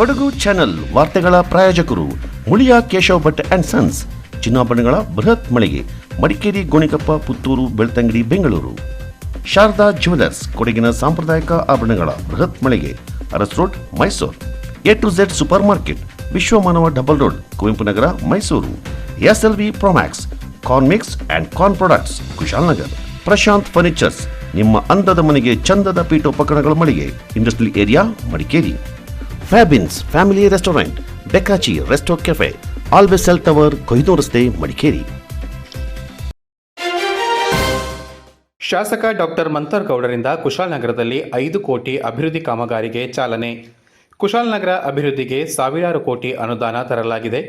Kodagu channel ವಾರ್ತೆಗಳ ಪ್ರಾಯೋಜಕರು Muliya Keshav Bhat and sons, ಚಿನ್ನಾಭರಣಗಳ ಬೃಹತ್ ಮಳಿಗೆ, ಮಡಿಕೇರಿ, ಗೋಣಿಕೊಪ್ಪ, ಪುತ್ತೂರು, ಬೆಳ್ತಂಗಡಿ, ಬೆಂಗಳೂರು. ಶಾರದಾ ಜ್ಯುವೆಲರ್ಸ್, ಕೊಡಗಿನ ಸಾಂಪ್ರದಾಯಿಕ ಆಭರಣಗಳ ಬೃಹತ್ ಮಳಿಗೆ, Aras road, Mysuru. A to Z super market, Vishwamanava double road, Kuvempu Nagar, Mysuru. SLV Promax, corn mix and corn products, Kushalnagar. Prashanth furnitures, ನಿಮ್ಮ ಅಂದದ ಮನೆಗೆ ಚಂದದ ಪೀಠೋಪಕರಣಗಳ ಮಳಿಗೆ, industrial area, Madikeri. Fabins family restaurant, ಬೆಕಾಚಿ resto cafe, always cell tower, ಕೊಯ್ದು ರಸ್ತೆ, ಮಡಿಕೇರಿ. ಶಾಸಕ ಡಾಕ್ಟರ್ ಮಂಥರ್ ಗೌಡರಿಂದ ಕುಶಾಲನಗರದಲ್ಲಿ 5 ಕೋಟಿ ಅಭಿವೃದ್ಧಿ ಕಾಮಗಾರಿಗೆ ಚಾಲನೆ. ಕುಶಾಲನಗರ ಅಭಿವೃದ್ಧಿಗೆ ಸಾವಿರಾರು ಕೋಟಿ ಅನುದಾನ ತರಲಾಗಿದೆ.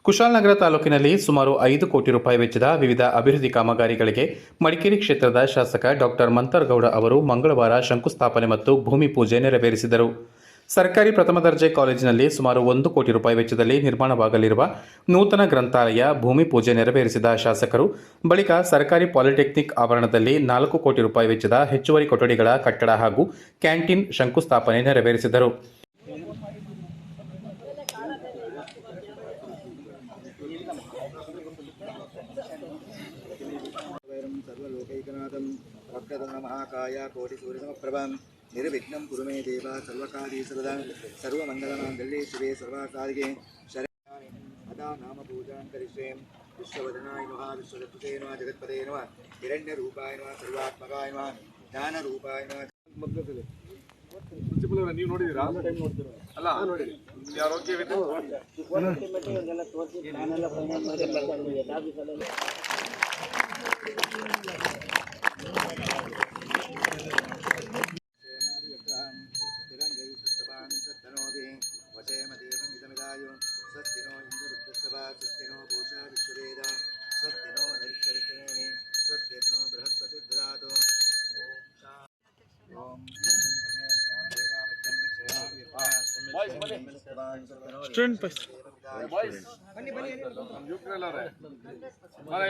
ಕುಶಾಲನಗರ ತಾಲೂಕಿನಲ್ಲಿ ಸುಮಾರು 5 ಕೋಟಿ ರೂಪಾಯಿ ವೆಚ್ಚದ ವಿವಿಧ ಅಭಿವೃದ್ಧಿ ಕಾಮಗಾರಿಗಳಿಗೆ ಮಡಿಕೇರಿ ಕ್ಷೇತ್ರದ ಶಾಸಕ ಡಾಕ್ಟರ್ ಮಂಥರ್ ಗೌಡ ಅವರು ಮಂಗಳವಾರ ಶಂಕುಸ್ಥಾಪನೆ ಮತ್ತು ಭೂಮಿ ಪೂಜೆ ನೆರವೇರಿಸಿದರು. ಸರ್ಕಾರಿ ಪ್ರಥಮ ದರ್ಜೆ ಕಾಲೇಜಿನಲ್ಲಿ ಸುಮಾರು 1 ಕೋಟಿ ರೂಪಾಯಿ ವೆಚ್ಚದಲ್ಲಿ ನಿರ್ಮಾಣವಾಗಲಿರುವ ನೂತನ ಗ್ರಂಥಾಲಯ ಭೂಮಿ ಪೂಜೆ ನೆರವೇರಿಸಿದ ಶಾಸಕರು ಬಳಿಕ ಸರ್ಕಾರಿ ಪಾಲಿಟೆಕ್ನಿಕ್ ಆವರಣದಲ್ಲಿ 4 ಕೋಟಿ ರೂಪಾಯಿ ವೆಚ್ಚದ ಹೆಚ್ಚುವರಿ ಕೊಠಡಿಗಳ ಕಟ್ಟಡ ಹಾಗೂ ಕ್ಯಾಂಟೀನ್ ಶಂಕುಸ್ಥಾಪನೆ ನೆರವೇರಿಸಿದರು. ನಿರ್ವಿಘ್ನಂ ಕುರು ಮೇ ದೇವ ಸರ್ವಕಾರ್ಯೇ ಸರ್ವದಾ ಸರ್ವಮಂಗಲಮಾಂಗಲ್ಯೇ ಶಿವೆ ಸರ್ವಕಾರ್ಯೇ ಶರಣ್ಯೇ ಅದಾ ನಾಮ ಪೂಜಾಂ ಕರಿಷ್ಯೆ. ವಿಶ್ವವದನಾಯ ನಮಃ, ವಿಶ್ವದತ್ತೇ ನಮಃ, ಜಗತ್ಪದೇ ನಮಃ, ಹಿರಣ್ಯರೂಪಾಯ ನಮಃ, ಸರ್ವಾತ್ಮಕಾಯ ನಮಃ, ಜ್ಞಾನರೂಪಾಯ ನಮಃ. ಪ್ರಿನ್ಸಿಪಲ್ ಅವರೇ, ನೀವು ನೋಡಿದ್ದೀರಾ? ಅಲ್ಲ ನೋಡಿರಿ, ಆರೋಗ್ಯವಿದೆ.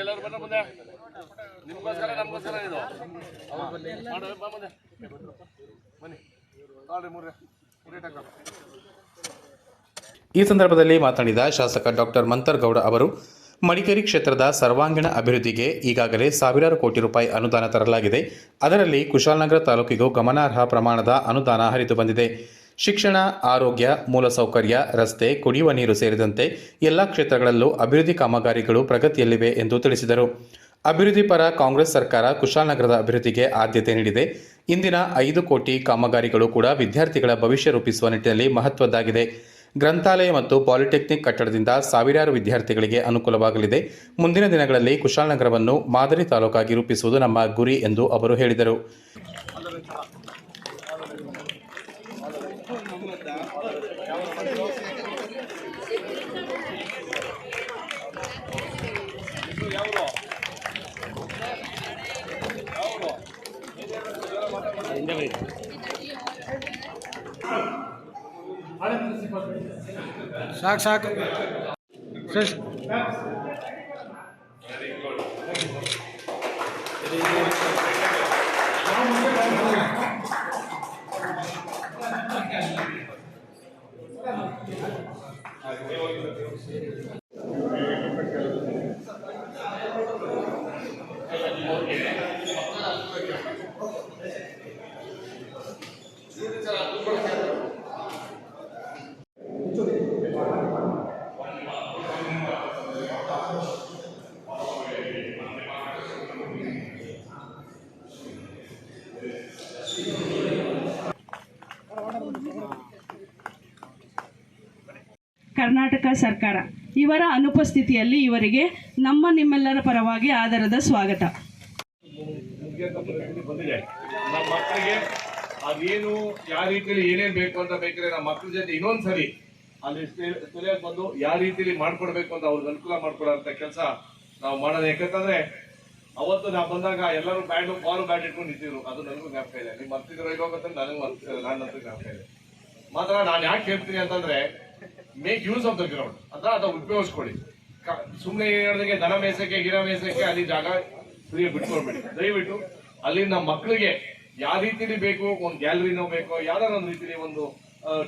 ಎಲ್ಲರೂ ಬನ್ನ ಮುಂದೆ, ನಿಮ್ಗೋಸ್ಕರ ನಮಗೋಸ್ಕರ ಇದು ಬನ್ನಿ. ಈ ಸಂದರ್ಭದಲ್ಲಿ ಮಾತನಾಡಿದ ಶಾಸಕ ಡಾಕ್ಟರ್ ಮಂಥರ್ ಗೌಡ ಅವರು ಮಡಿಕೇರಿ ಕ್ಷೇತ್ರದ ಸರ್ವಾಂಗೀಣ ಅಭಿವೃದ್ಧಿಗೆ ಈಗಾಗಲೇ ಸಾವಿರಾರು ಕೋಟಿ ರೂಪಾಯಿ ಅನುದಾನ ತರಲಾಗಿದೆ. ಅದರಲ್ಲಿ ಕುಶಾಲನಗರ ತಾಲೂಕಿಗೂ ಗಮನಾರ್ಹ ಪ್ರಮಾಣದ ಅನುದಾನ ಹರಿದು ಬಂದಿದೆ. ಶಿಕ್ಷಣ, ಆರೋಗ್ಯ, ಮೂಲಸೌಕರ್ಯ, ರಸ್ತೆ, ಕುಡಿಯುವ ನೀರು ಸೇರಿದಂತೆ ಎಲ್ಲ ಕ್ಷೇತ್ರಗಳಲ್ಲೂ ಅಭಿವೃದ್ಧಿ ಕಾಮಗಾರಿಗಳು ಪ್ರಗತಿಯಲ್ಲಿವೆ ಎಂದು ತಿಳಿಸಿದರು. ಅಭಿವೃದ್ಧಿ ಪರ ಕಾಂಗ್ರೆಸ್ ಸರ್ಕಾರ ಕುಶಾಲನಗರದ ಅಭಿವೃದ್ಧಿಗೆ ಆದ್ಯತೆ ನೀಡಿದೆ. ಇಂದಿನ 5 ಕೋಟಿ ಕಾಮಗಾರಿಗಳು ಕೂಡ ವಿದ್ಯಾರ್ಥಿಗಳ ಭವಿಷ್ಯ ರೂಪಿಸುವ ನಿಟ್ಟಿನಲ್ಲಿ ಮಹತ್ವದ್ದಾಗಿದೆ. ಗ್ರಂಥಾಲಯ ಮತ್ತು ಪಾಲಿಟೆಕ್ನಿಕ್ ಕಟ್ಟಡದಿಂದ ಸಾವಿರಾರು ವಿದ್ಯಾರ್ಥಿಗಳಿಗೆ ಅನುಕೂಲವಾಗಲಿದೆ. ಮುಂದಿನ ದಿನಗಳಲ್ಲಿ ಕುಶಾಲನಗರವನ್ನು ಮಾದರಿ ತಾಲೂಕಾಗಿ ರೂಪಿಸುವುದು ನಮ್ಮ ಗುರಿ ಎಂದು ಅವರು ಹೇಳಿದರು. ಸಾಕು ಕರ್ನಾಟಕ ಸರ್ಕಾರ ಇವರ ಅನುಪಸ್ಥಿತಿಯಲ್ಲಿ ಇವರಿಗೆ ನಿಮ್ಮೆಲ್ಲರ ಪರವಾಗಿ ಆದರದ ಸ್ವಾಗತ. ನಮ್ಮ ಮಕ್ಕಳಿಗೆ ಅದೇನು ಯಾವ ರೀತಿಯಲ್ಲಿ ಏನೇನು ಬೇಕು ಅಂತ ಬೇಕಾದ್ರೆ ನಮ್ಮ ಮಕ್ಕಳ ಜೊತೆ ಇನ್ನೊಂದ್ಸರಿ ಅಲ್ಲಿ ಸ್ಥಳೀಯಕ್ಕೆ ಬಂದು ಯಾವ ರೀತಿಯಲ್ಲಿ ಮಾಡ್ಕೊಡ್ಬೇಕು ಅಂತ ಅವ್ರಿಗೆ ಅನುಕೂಲ ಮಾಡ್ಕೊಡೋಂಥ ಕೆಲಸ ನಾವು ಮಾಡೋದು. ಯಾಕಂತಂದ್ರೆ ಅವತ್ತು ನಾವು ಬಂದಾಗ ಎಲ್ಲರೂ ಬಾಲ್ ಬ್ಯಾಟ್ ಇಟ್ಕೊಂಡು ನಿಂತಿದ್ರು. ಅದು ನನಗೂ ಜ್ಞಾಪಕ ಇದೆ. ನೀವು ಮರ್ತಿದ್ರು ಇರೋಗಂತ ನಾನಂತೂ ಜ್ಞಾಪಕ ಇದೆ. ಮಾತ್ರ ನಾನು ಯಾಕೆ ಹೇಳ್ತೀನಿ ಅಂತಂದ್ರೆ, make use of the ground ಅಂತ ಅದನ್ನ ಉಪಯೋಗಿಸ್ಕೊಳ್ಳಿ. ಸುಮ್ಮನೆ ಹೇಳಿದಾಗೆ ದನ ಮೇಸಕ್ಕೆ ಗಿಡ ಮೇಸಕ್ಕೆ ಅಲ್ಲಿ ಜಾಗ ಫ್ರೀ ಬಿಟ್ಕೊಳ್ಬೇಡಿ. ದಯವಿಟ್ಟು ಅಲ್ಲಿ ನಮ್ಮ ಮಕ್ಕಳಿಗೆ ಯಾವ ರೀತಿಲಿ ಬೇಕು, ಒಂದು ಗ್ಯಾಲರಿನೋ ಬೇಕೋ, ಯಾವ್ದಾರ ಒಂದು ರೀತಿಲಿ ಒಂದು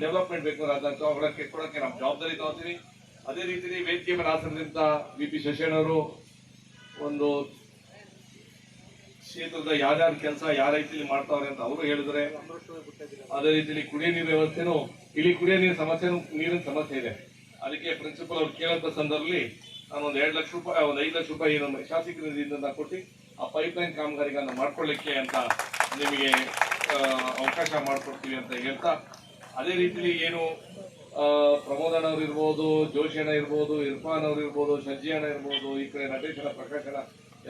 ಡೆವಲಪ್ಮೆಂಟ್ ಬೇಕು ಅದನ್ನ ಕೊಡೋಕ್ಕೆ ನಾವು ಜವಾಬ್ದಾರಿ ತಗೋತೀವಿ. ಅದೇ ರೀತಿಯಲ್ಲಿ ವೇದಿಕೆ ಮೇಲೆ ಹಾಸನದಿಂದ ವಿ.ಪಿ. ಶಶಿಯಣ್ಣವರು ಒಂದು ಕ್ಷೇತ್ರದ ಯಾರ್ಯಾರ ಕೆಲಸ ಯಾವ ರೀತಿಯಲ್ಲಿ ಮಾಡ್ತಾವ್ರೆ ಅಂತ ಅವರು ಹೇಳಿದ್ರೆ, ಅದೇ ರೀತಿಯಲ್ಲಿ ಕುಡಿಯೋ ನೀರು ವ್ಯವಸ್ಥೆನೂ, ಇಲ್ಲಿ ಕುಡಿಯೋ ನೀರಿನ ಸಮಸ್ಯೆನೂ, ನೀರಿನ ಸಮಸ್ಯೆ ಇದೆ. ಅದಕ್ಕೆ ಪ್ರಿನ್ಸಿಪಲ್ ಅವ್ರು ಕೇಳಂತ ಸಂದರ್ಭದಲ್ಲಿ ನಾನು ಒಂದು 2 ಲಕ್ಷ ರೂಪಾಯಿ, ಒಂದು 5 ಲಕ್ಷ ರೂಪಾಯಿ ನಮ್ಮ ಶಾಸಕರ ನಿಧಿಯಿಂದ ಕೊಟ್ಟು ಆ ಪೈಪ್ಲೈನ್ ಕಾಮಗಾರಿಗಳನ್ನ ಮಾಡ್ಕೊಳ್ಳಿಕ್ಕೆ ಅಂತ ನಿಮಗೆ ಅವಕಾಶ ಮಾಡಿಕೊಡ್ತೀವಿ ಅಂತ ಹೇಳ್ತಾ, ಅದೇ ರೀತಿಯಲ್ಲಿ ಏನು ಪ್ರಮೋದಣ್ಣ ಅವ್ರು ಇರ್ಬೋದು, ಜೋಶಿ ಅಣ್ಣ ಇರ್ಬೋದು, ಇರ್ಫಾನ್ ಅವ್ರು ಇರ್ಬೋದು, ಶಜ್ಜಿ ಅಣ್ಣ ಇರ್ಬೋದು, ಈ ಕಡೆ ನಟೇಶನ, ಪ್ರಕಾಶನ,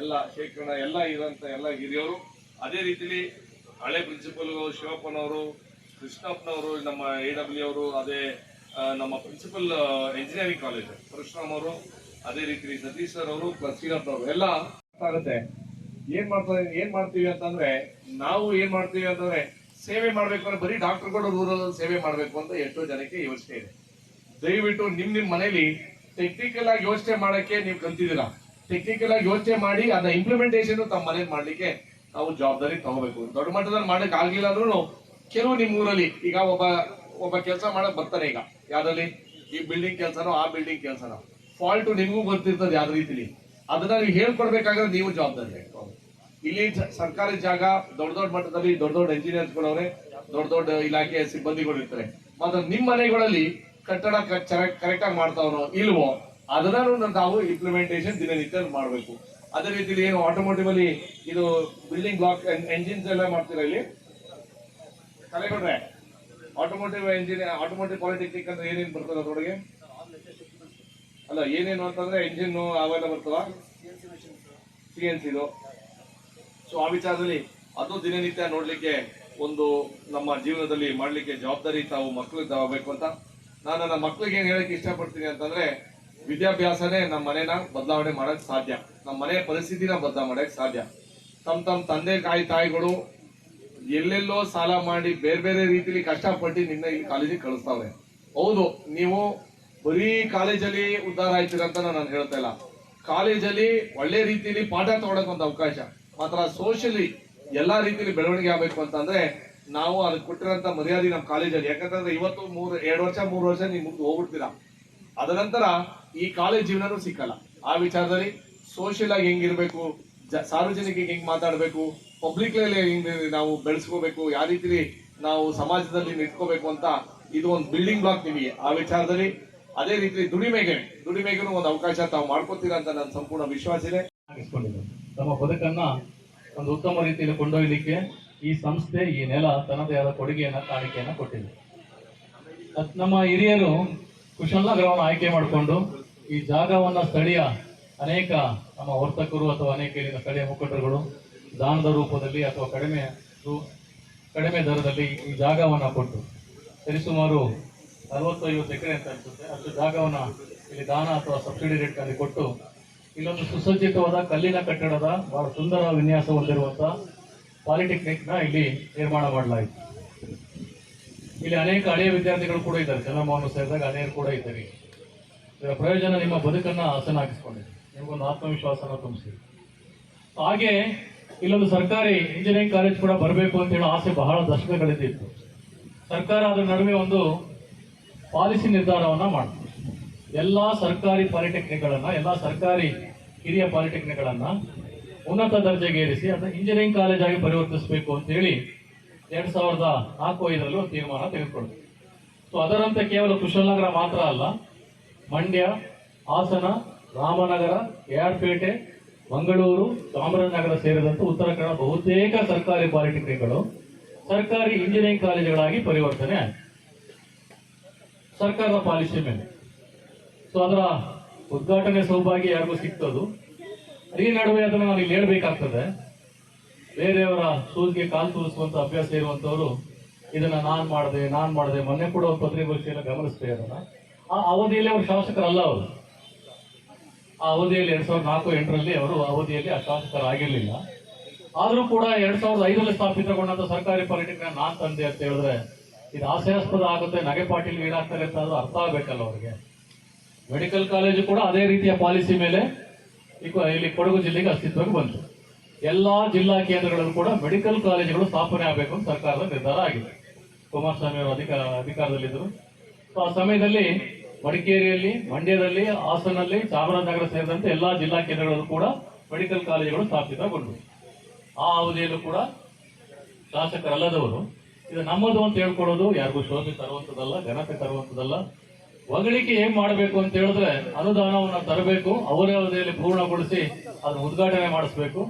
ಎಲ್ಲ ಶೇಖರಣ ಎಲ್ಲ ಇರೋಂಥ ಎಲ್ಲ ಹಿರಿಯವರು, ಅದೇ ರೀತಿಲಿ ಹಳೆ ಪ್ರಿನ್ಸಿಪಲ್ ಶಿವಪ್ಪನವರು, ಕೃಷ್ಣಪ್ಪನವರು, ನಮ್ಮ AW ಅವರು, ಅದೇ ನಮ್ಮ ಪ್ರಿನ್ಸಿಪಲ್ ಇಂಜಿನಿಯರಿಂಗ್ ಕಾಲೇಜ್ ಪರಶುರಾಮ್ ಅವರು, ಅದೇ ರೀತಿ ಸತೀಶ್ ಸರ್ ಅವರು, ಪ್ಲಸ್ ಶ್ರೀನಾಥ್ನವರು ಎಲ್ಲ ಆಗುತ್ತೆ. ಏನ್ ಮಾಡ್ತೀವಿ ಅಂತಂದ್ರೆ, ನಾವು ಏನ್ ಮಾಡ್ತೀವಿ ಅಂತಂದ್ರೆ ಸೇವೆ ಮಾಡ್ಬೇಕು ಅಂದ್ರೆ ಬರೀ ಡಾಕ್ಟರ್ಗಳು ರೂರಲ್ ಸೇವೆ ಮಾಡ್ಬೇಕು ಅಂತ ಎಷ್ಟೋ ಜನಕ್ಕೆ ಯೋಚನೆ ಇದೆ. ದಯವಿಟ್ಟು ನಿಮ್ ಮನೇಲಿ ಟೆಕ್ನಿಕಲ್ ಆಗಿ ಯೋಚನೆ ಮಾಡಕ್ಕೆ ನೀವು ಕಲ್ತಿದ್ದೀರಾ, ಟೆಕ್ನಿಕಲ್ ಆಗಿ ಯೋಚನೆ ಮಾಡಿ ಅದನ್ನ ಇಂಪ್ಲಿಮೆಂಟೇಷನ್ ತಮ್ಮ ಮನೇಲಿ ಮಾಡ್ಲಿಕ್ಕೆ ನಾವು ಜವಾಬ್ದಾರಿ ತಗೋಬೇಕು. ದೊಡ್ಡ ಮಟ್ಟದಲ್ಲಿ ಮಾಡಕ್ ಆಗ್ಲಿಲ್ಲ ಅಂದ್ರೂ ಕೆಲವು ನಿಮ್ ಊರಲ್ಲಿ ಈಗ ಒಬ್ಬ ಕೆಲಸ ಮಾಡಕ್ ಬರ್ತಾನೆ, ಈಗ ಯಾವ್ದ್ರಲ್ಲಿ ಈ ಬಿಲ್ಡಿಂಗ್ ಕೆಲಸನೋ ಆ ಬಿಲ್ಡಿಂಗ್ ಕೆಲಸನೋ ಫಾಲ್ಟ್ ನಿಮಗೂ ಗೊತ್ತಿರ್ತದೆ ಯಾವ್ದು ರೀತಿಲಿ, ಅದನ್ನ ನೀವು ಹೇಳ್ಕೊಡ್ಬೇಕಾದ್ರೆ ನೀವು ಜವಾಬ್ದಾರಿ. ಇಲ್ಲಿ ಸರ್ಕಾರಿ ಜಾಗ ದೊಡ್ಡ ಮಟ್ಟದಲ್ಲಿ ದೊಡ್ಡ ಇಂಜಿನಿಯರ್ಸ್ ಗಳವ್ರೆ, ದೊಡ್ಡ ಇಲಾಖೆ ಸಿಬ್ಬಂದಿಗಳು ಇರ್ತಾರೆ. ಮಾತ್ರ ನಿಮ್ ಮನೆಗಳಲ್ಲಿ ಕಟ್ಟಡ ಕರೆಕ್ಟ್ ಆಗಿ ಮಾಡ್ತಾವನೋ ಇಲ್ವೋ ಅದನ್ನ ನಾವು ಇಂಪ್ಲಿಮೆಂಟೇಷನ್ ದಿನನಿತ್ಯ ಮಾಡಬೇಕು. ಅದೇ ರೀತಿಲಿ ಏನು ಆಟೋಮೋಟಿವ್ ಅಲ್ಲಿ ಇದು ಬಿಲ್ಡಿಂಗ್ ಬ್ಲಾಕ್ ಎಂಜಿನ್ಸ್ ಎಲ್ಲ ಮಾಡ್ತೀರಾ ಇಲ್ಲಿ ಕಲೆಗೊಂಡ್ರೆ, ಆಟೋಮೋಟಿವ್ ಪಾಲಿಟೆಕ್ನಿಕ್ ಅಂದ್ರೆ ಏನೇನು ಬರ್ತದೆ ಅದ್ರೊಳಗೆ? ಅಲ್ಲ, ಏನೇನು ಅಂತಂದ್ರೆ ಇಂಜಿನ್ ಅವೆಲ್ಲ ಬರ್ತವ, CNC ಇದು. ಸೊ ಆ ವಿಚಾರದಲ್ಲಿ ಅದು ದಿನನಿತ್ಯ ನೋಡ್ಲಿಕ್ಕೆ ಒಂದು ನಮ್ಮ ಜೀವನದಲ್ಲಿ ಮಾಡ್ಲಿಕ್ಕೆ ಜವಾಬ್ದಾರಿ ತಾವು ಮಕ್ಕಳು ತಗೋಬೇಕು ಅಂತ ನಾನು ನನ್ನ ಮಕ್ಕಳಿಗೆ ಏನ್ ಹೇಳಕ್ ಇಷ್ಟಪಡ್ತೀನಿ ಅಂತಂದ್ರೆ, ವಿದ್ಯಾಭ್ಯಾಸನೇ ನಮ್ಮ ಮನೇನ ಬದಲಾವಣೆ ಮಾಡಕ್ ಸಾಧ್ಯ, ನಮ್ಮ ಮನೆಯ ಪರಿಸ್ಥಿತಿನ ಬದಲಾವಣೆ ಮಾಡಕ್ ಸಾಧ್ಯ. ತಮ್ಮ ತಂದೆ ತಾಯಿಗಳು ಎಲ್ಲೆಲ್ಲೋ ಸಾಲ ಮಾಡಿ ಬೇರೆ ರೀತಿಲಿ ಕಷ್ಟಪಟ್ಟು ನಿನ್ನ ಇಲ್ಲಿ ಕಾಲೇಜಿಗೆ ಕಳಿಸ್ತಾವ್ರೆ. ಹೌದು, ನೀವು ಬರೀ ಕಾಲೇಜಲ್ಲಿ ಉದ್ಧಾರ ಆಯ್ತೀರ ಅಂತ ನಾನು ಹೇಳ್ತಾ ಇಲ್ಲ. ಕಾಲೇಜಲ್ಲಿ ಒಳ್ಳೆ ರೀತಿಯಲ್ಲಿ ಪಾಠ ತಗೊಳಕ್ ಒಂದು ಅವಕಾಶ, ಮಾತ್ರ ಸೋಷಿಯಲಿ ಎಲ್ಲಾ ರೀತಿಯಲ್ಲಿ ಬೆಳವಣಿಗೆ ಆಗ್ಬೇಕು ಅಂತಂದ್ರೆ ನಾವು ಅದಕ್ಕೆ ಕೊಟ್ಟಿರೋಂತ ಮರ್ಯಾದೆ ನಮ್ಮ ಕಾಲೇಜಲ್ಲಿ. ಯಾಕಂತಂದ್ರೆ ಇವತ್ತು 2 ವರ್ಷ 3 ವರ್ಷ ನೀವು ಮುಂದೆ ಹೋಗ್ಬಿಡ್ತೀರಾ, ಅದ ನಂತರ ಈ ಕಾಲೇಜ್ ಜೀವನನೂ ಸಿಕ್ಕಲ್ಲ. ಆ ವಿಚಾರದಲ್ಲಿ ಸೋಷಿಯಲ್ ಆಗಿ ಹೆಂಗಿರ್ಬೇಕು, ಸಾರ್ವಜನಿಕರಿಗೆ ಹೆಂಗ್ ಮಾತಾಡ್ಬೇಕು, ಪಬ್ಲಿಕ್ ಹೆಂಗ್ ನಾವು ಬೆಳೆಸ್ಕೋಬೇಕು, ಯಾವ ರೀತಿ ನಾವು ಸಮಾಜದಲ್ಲಿ ನಿಂತ್ಕೋಬೇಕು ಅಂತ ಇದು ಒಂದು ಬಿಲ್ಡಿಂಗ್ ಬ್ಲಾಕ್ ನಿಮಗೆ. ಆ ವಿಚಾರದಲ್ಲಿ ಅದೇ ರೀತಿ ದುಡಿಮೆಗೂ ಒಂದು ಅವಕಾಶ ತಾವು ಮಾಡ್ಕೋತೀರಾ ಅಂತ ನನ್ನ ಸಂಪೂರ್ಣ ವಿಶ್ವಾಸ ಇದೆ. ತಮ್ಮ ಬದುಕನ್ನ ಒಂದು ಉತ್ತಮ ರೀತಿಯಲ್ಲಿ ಕೊಂಡೊಯ್ಯಲಿಕ್ಕೆ ಈ ಸಂಸ್ಥೆ, ಈ ನೆಲ ತನ್ನದೇ ಆದ ಕೊಡುಗೆಯನ್ನ, ಕಾಣಿಕೆಯನ್ನ ಕೊಟ್ಟಿದೆ. ನಮ್ಮ ಹಿರಿಯರು ಕುಶಾಲನಗರವನ್ನು ಆಯ್ಕೆ ಮಾಡಿಕೊಂಡು ಈ ಜಾಗವನ್ನ ಸ್ಥಳೀಯ ಅನೇಕ ನಮ್ಮ ವರ್ತಕರು ಅಥವಾ ಅನೇಕ ಇಲ್ಲಿನ ಸ್ಥಳೀಯ ಮುಖಂಡರುಗಳು ದಾನದ ರೂಪದಲ್ಲಿ ಅಥವಾ ಕಡಿಮೆ ದರದಲ್ಲಿ ಈ ಜಾಗವನ್ನ ಕೊಟ್ಟು ಸರಿಸುಮಾರು 40-50 ಎಕರೆ ಅಂತ ಅನ್ಸುತ್ತೆ, ಅಷ್ಟು ಜಾಗವನ್ನ ಇಲ್ಲಿ ದಾನ ಅಥವಾ ಸಬ್ಸಿಡಿ ರೇಟ್ ನಲ್ಲಿ ಕೊಟ್ಟು ಇಲ್ಲೊಂದು ಸುಸಜ್ಜಿತವಾದ ಕಲ್ಲಿನ ಕಟ್ಟಡದ ಬಹಳ ಸುಂದರ ವಿನ್ಯಾಸ ಹೊಂದಿರುವಂತಹ ಪಾಲಿಟೆಕ್ನಿಕ್ ನ ಇಲ್ಲಿ ನಿರ್ಮಾಣ ಮಾಡಲಾಯಿತು. ಇಲ್ಲಿ ಅನೇಕ ಹಳೆಯ ವಿದ್ಯಾರ್ಥಿಗಳು ಕೂಡ ಇದ್ದಾರೆ, ಚಂದ್ರಮೋಹನ್ ಸೇರಿದಾಗ ಹಳೆಯರು ಕೂಡ ಇದ್ದಾರೆ. ಇದರ ಪ್ರಯೋಜನ ನಿಮ್ಮ ಬದುಕನ್ನ ಹಸನಾಗಿಸ್ಕೊಂಡಿದೆ, ನಿಮಗೊಂದು ಆತ್ಮವಿಶ್ವಾಸನ ತುಂಬಿಸಿದೆ. ಹಾಗೆ ಇಲ್ಲೊಂದು ಸರ್ಕಾರಿ ಇಂಜಿನಿಯರಿಂಗ್ ಕಾಲೇಜ್ ಕೂಡ ಬರಬೇಕು ಅಂತ ಹೇಳೋ ಆಸೆ ಬಹಳ ದಶಕಗಳಿದ್ದಿತ್ತು. ಸರ್ಕಾರ ಅದರ ನಡುವೆ ಒಂದು ಪಾಲಿಸಿ ನಿರ್ಧಾರವನ್ನ ಮಾಡಿತು. ಎಲ್ಲಾ ಸರ್ಕಾರಿ ಪಾಲಿಟೆಕ್ನಿಕ್ಗಳನ್ನ, ಎಲ್ಲಾ ಸರ್ಕಾರಿ ಹಿರಿಯ ಪಾಲಿಟೆಕ್ನಿಕ್ಗಳನ್ನ ಉನ್ನತ ದರ್ಜೆಗೇರಿಸಿ ಅದನ್ನ ಇಂಜಿನಿಯರಿಂಗ್ ಕಾಲೇಜ್ ಆಗಿ ಪರಿವರ್ತಿಸಬೇಕು ಅಂತ ಹೇಳಿ 2004-5 ಒಂದು ತೀರ್ಮಾನ ತೆಗೆದುಕೊಳ್ಳುತ್ತೆ. ಸೊ ಅದರಂತೆ ಕೇವಲ ಕುಶಾಲನಗರ ಮಾತ್ರ ಅಲ್ಲ, ಮಂಡ್ಯ, ಹಾಸನ, ರಾಮನಗರ, KR-ಪೇಟೆ, ಮಂಗಳೂರು, ಚಾಮರಾಜನಗರ ಸೇರಿದಂತೆ ಉತ್ತರ ಕನ್ನಡ ಬಹುತೇಕ ಸರ್ಕಾರಿ ಪಾಲಿಟೆಕ್ನಿಕ್ಗಳು ಸರ್ಕಾರಿ ಇಂಜಿನಿಯರಿಂಗ್ ಕಾಲೇಜುಗಳಾಗಿ ಪರಿವರ್ತನೆ ಆಯಿತು ಸರ್ಕಾರದ ಪಾಲಿಸಿ ಮೇಲೆ. ಸೊ ಅದರ ಉದ್ಘಾಟನೆ ಸೌಭಾಗ್ಯ ಯಾರಿಗೂ ಸಿಗ್ತದು. ಈ ನಡುವೆ ಅದನ್ನು ನಾನು ಇಲ್ಲಿ ಹೇಳ್ಬೇಕಾಗ್ತದೆ, ಬೇರೆಯವರ ಸೂಜಿಗೆ ಕಾಲು ತೂರಿಸುವಂತ ಅಭ್ಯಾಸ ಇರುವಂತವರು ಇದನ್ನ ನಾನ್ ಮಾಡಿದೆ ಮೊನ್ನೆ ಕೂಡ ಒಂದು ಪತ್ರಿಕಾಗೋಷ್ಠಿಯನ್ನು ಗಮನಿಸ್ತಾ ಇರೋಣ. ಆ ಅವಧಿಯಲ್ಲಿ ಅವರು ಶಾಸಕರಲ್ಲ. ಅವರು ಆ ಅವಧಿಯಲ್ಲಿ 2004-8ರಲ್ಲಿ ಅವರು ಅವಧಿಯಲ್ಲಿ ಆ ಶಾಸಕರಾಗಿರ್ಲಿಲ್ಲ. ಆದ್ರೂ ಕೂಡ 2005ರಲ್ಲಿ ಸ್ಥಾಪಿತಗೊಂಡಂತ ಸರ್ಕಾರಿ ಪಾಲಿಟೆಕ್ನಿಕ್ ನಾನ್ ತಂದೆ ಅಂತ ಹೇಳಿದ್ರೆ ಇದು ಹಾಸ್ಯಾಸ್ಪದ ಆಗುತ್ತೆ, ನಗೆಪಾಟಿಲ್ ಈಡಾಗ್ತಾರೆ ಅಂತ ಅದು ಅರ್ಥ ಆಗ್ಬೇಕಲ್ಲ ಅವ್ರಿಗೆ. ಮೆಡಿಕಲ್ ಕಾಲೇಜು ಕೂಡ ಅದೇ ರೀತಿಯ ಪಾಲಿಸಿ ಮೇಲೆ ಇಲ್ಲಿ ಕೊಡಗು ಜಿಲ್ಲೆಗೆ ಅಸ್ತಿತ್ವಕ್ಕೆ ಬಂತು. ಎಲ್ಲಾ ಜಿಲ್ಲಾ ಕೇಂದ್ರಗಳಲ್ಲೂ ಕೂಡ ಮೆಡಿಕಲ್ ಕಾಲೇಜುಗಳು ಸ್ಥಾಪನೆ ಆಗಬೇಕು ಅಂತ ಸರ್ಕಾರದ ನಿರ್ಧಾರ ಆಗಿದೆ. ಕುಮಾರಸ್ವಾಮಿ ಅವರು ಅಧಿಕಾರದಲ್ಲಿದ್ದರು. ಸೊ ಆ ಸಮಯದಲ್ಲಿ ಮಡಿಕೇರಿಯಲ್ಲಿ, ಮಂಡ್ಯದಲ್ಲಿ, ಹಾಸನಲ್ಲಿ, ಚಾಮರಾಜನಗರ ಸೇರಿದಂತೆ ಎಲ್ಲಾ ಜಿಲ್ಲಾ ಕೇಂದ್ರಗಳಲ್ಲೂ ಕೂಡ ಮೆಡಿಕಲ್ ಕಾಲೇಜುಗಳು ಸ್ಥಾಪಿತಗೊಂಡವು. ಆ ಅವಧಿಯಲ್ಲೂ ಕೂಡ ಶಾಸಕರಲ್ಲದವರು ಇದು ನಮ್ಮದು ಅಂತ ಹೇಳ್ಕೊಡೋದು ಯಾರಿಗೂ ಶೋಭೆ ತರುವಂಥದ್ದಲ್ಲ, ಘನತೆ ತರುವಂಥದ್ದಲ್ಲ. ಹೊಗಳಿಕೆ ಏನ್ ಮಾಡಬೇಕು ಅಂತ ಹೇಳಿದ್ರೆ ಅನುದಾನವನ್ನು ತರಬೇಕು, ಅವರೇ ಅವಧಿಯಲ್ಲಿ ಪೂರ್ಣಗೊಳಿಸಿ ಅದನ್ನು ಉದ್ಘಾಟನೆ ಮಾಡಿಸ್ಬೇಕು.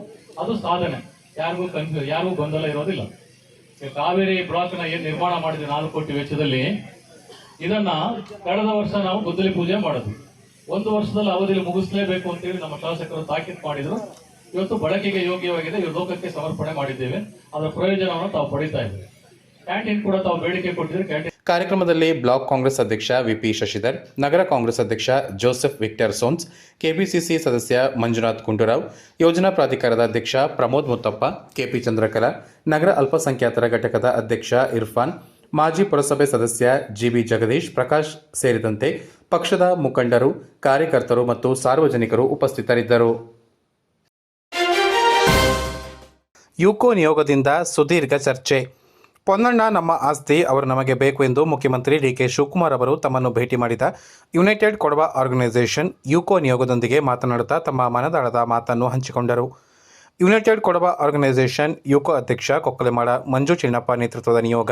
ಅದು ಸಾಧನೆ, ಯಾರಿಗೂ ಗೊಂದಲ ಇರೋದಿಲ್ಲ. ಕಾವೇರಿ ಬ್ಲಾಕ್ ನ ಏನ್ ನಿರ್ಮಾಣ ಮಾಡಿದ್ವಿ 4 ಕೋಟಿ ವೆಚ್ಚದಲ್ಲಿ, ಇದನ್ನ ಕಳೆದ ವರ್ಷ ನಾವು ಗುದ್ದಲಿ ಪೂಜೆ ಮಾಡಿದ್ವಿ. 1 ವರ್ಷದಲ್ಲಿ ಅವಧಿಯಲ್ಲಿ ಮುಗಿಸ್ಲೇಬೇಕು ಅಂತೇಳಿ ನಮ್ಮ ಶಾಸಕರು ತಾಕೀತು ಮಾಡಿದ್ರು. ಇವತ್ತು ಬಳಕೆಗೆ ಯೋಗ್ಯವಾಗಿದೆ, ಇವರು ಲೋಕಕ್ಕೆ ಸಮರ್ಪಣೆ ಮಾಡಿದ್ದೇವೆ. ಅದರ ಪ್ರಯೋಜನವನ್ನು ತಾವು ಪಡಿತಾ ಇದ್ದೇವೆ. ಕ್ಯಾಂಟೀನ್ ಕೂಡ ತಾವು ಬೇಡಿಕೆ ಕೊಟ್ಟಿದ್ರೆ ಕ್ಯಾಂಟೀನ್. ಕಾರ್ಯಕ್ರಮದಲ್ಲಿ ಬ್ಲಾಕ್ ಕಾಂಗ್ರೆಸ್ ಅಧ್ಯಕ್ಷ ವಿಪಿ ಶಶಿಧರ್, ನಗರ ಕಾಂಗ್ರೆಸ್ ಅಧ್ಯಕ್ಷ ಜೋಸೆಫ್ ವಿಕ್ಟರ್ ಸೋನ್ಸ್, ಕೆಪಿಸಿಸಿ ಸದಸ್ಯ ಮಂಜುನಾಥ್ ಗುಂಡೂರಾವ್, ಯೋಜನಾ ಪ್ರಾಧಿಕಾರದ ಅಧ್ಯಕ್ಷ ಪ್ರಮೋದ್ ಮುತ್ತಪ್ಪ, ಕೆಪಿ ಚಂದ್ರಕಲಾ, ನಗರ ಅಲ್ಪಸಂಖ್ಯಾತರ ಘಟಕದ ಅಧ್ಯಕ್ಷ ಇರ್ಫಾನ್, ಮಾಜಿ ಪುರಸಭೆ ಸದಸ್ಯ ಜಿಬಿ ಜಗದೀಶ್, ಪ್ರಕಾಶ್ ಸೇರಿದಂತೆ ಪಕ್ಷದ ಮುಖಂಡರು, ಕಾರ್ಯಕರ್ತರು ಮತ್ತು ಸಾರ್ವಜನಿಕರು ಉಪಸ್ಥಿತರಿದ್ದರು. ಯುಕೋ ನಿಯೋಗದಿಂದ ಸುದೀರ್ಘ ಚರ್ಚೆ. ಪೊನ್ನಣ್ಣ ನಮ್ಮ ಆಸ್ತಿ, ಅವರು ನಮಗೆ ಬೇಕು ಎಂದು ಮುಖ್ಯಮಂತ್ರಿ ಡಿಕೆ ಶಿವಕುಮಾರ್ ಅವರು ತಮ್ಮನ್ನು ಭೇಟಿ ಮಾಡಿದ ಯುನೈಟೆಡ್ ಕೊಡವ ಆರ್ಗನೈಸೇಷನ್ ಯುಕೋ ನಿಯೋಗದೊಂದಿಗೆ ಮಾತನಾಡುತ್ತಾ ತಮ್ಮ ಮನದಾಳದ ಮಾತನ್ನು ಹಂಚಿಕೊಂಡರು. ಯುನೈಟೆಡ್ ಕೊಡವ ಆರ್ಗನೈಸೇಷನ್ ಯುಕೋ ಅಧ್ಯಕ್ಷ ಕೊಕ್ಕಲೆಮಾಡ ಮಂಜು ಚಿನ್ನಪ್ಪ ನೇತೃತ್ವದ ನಿಯೋಗ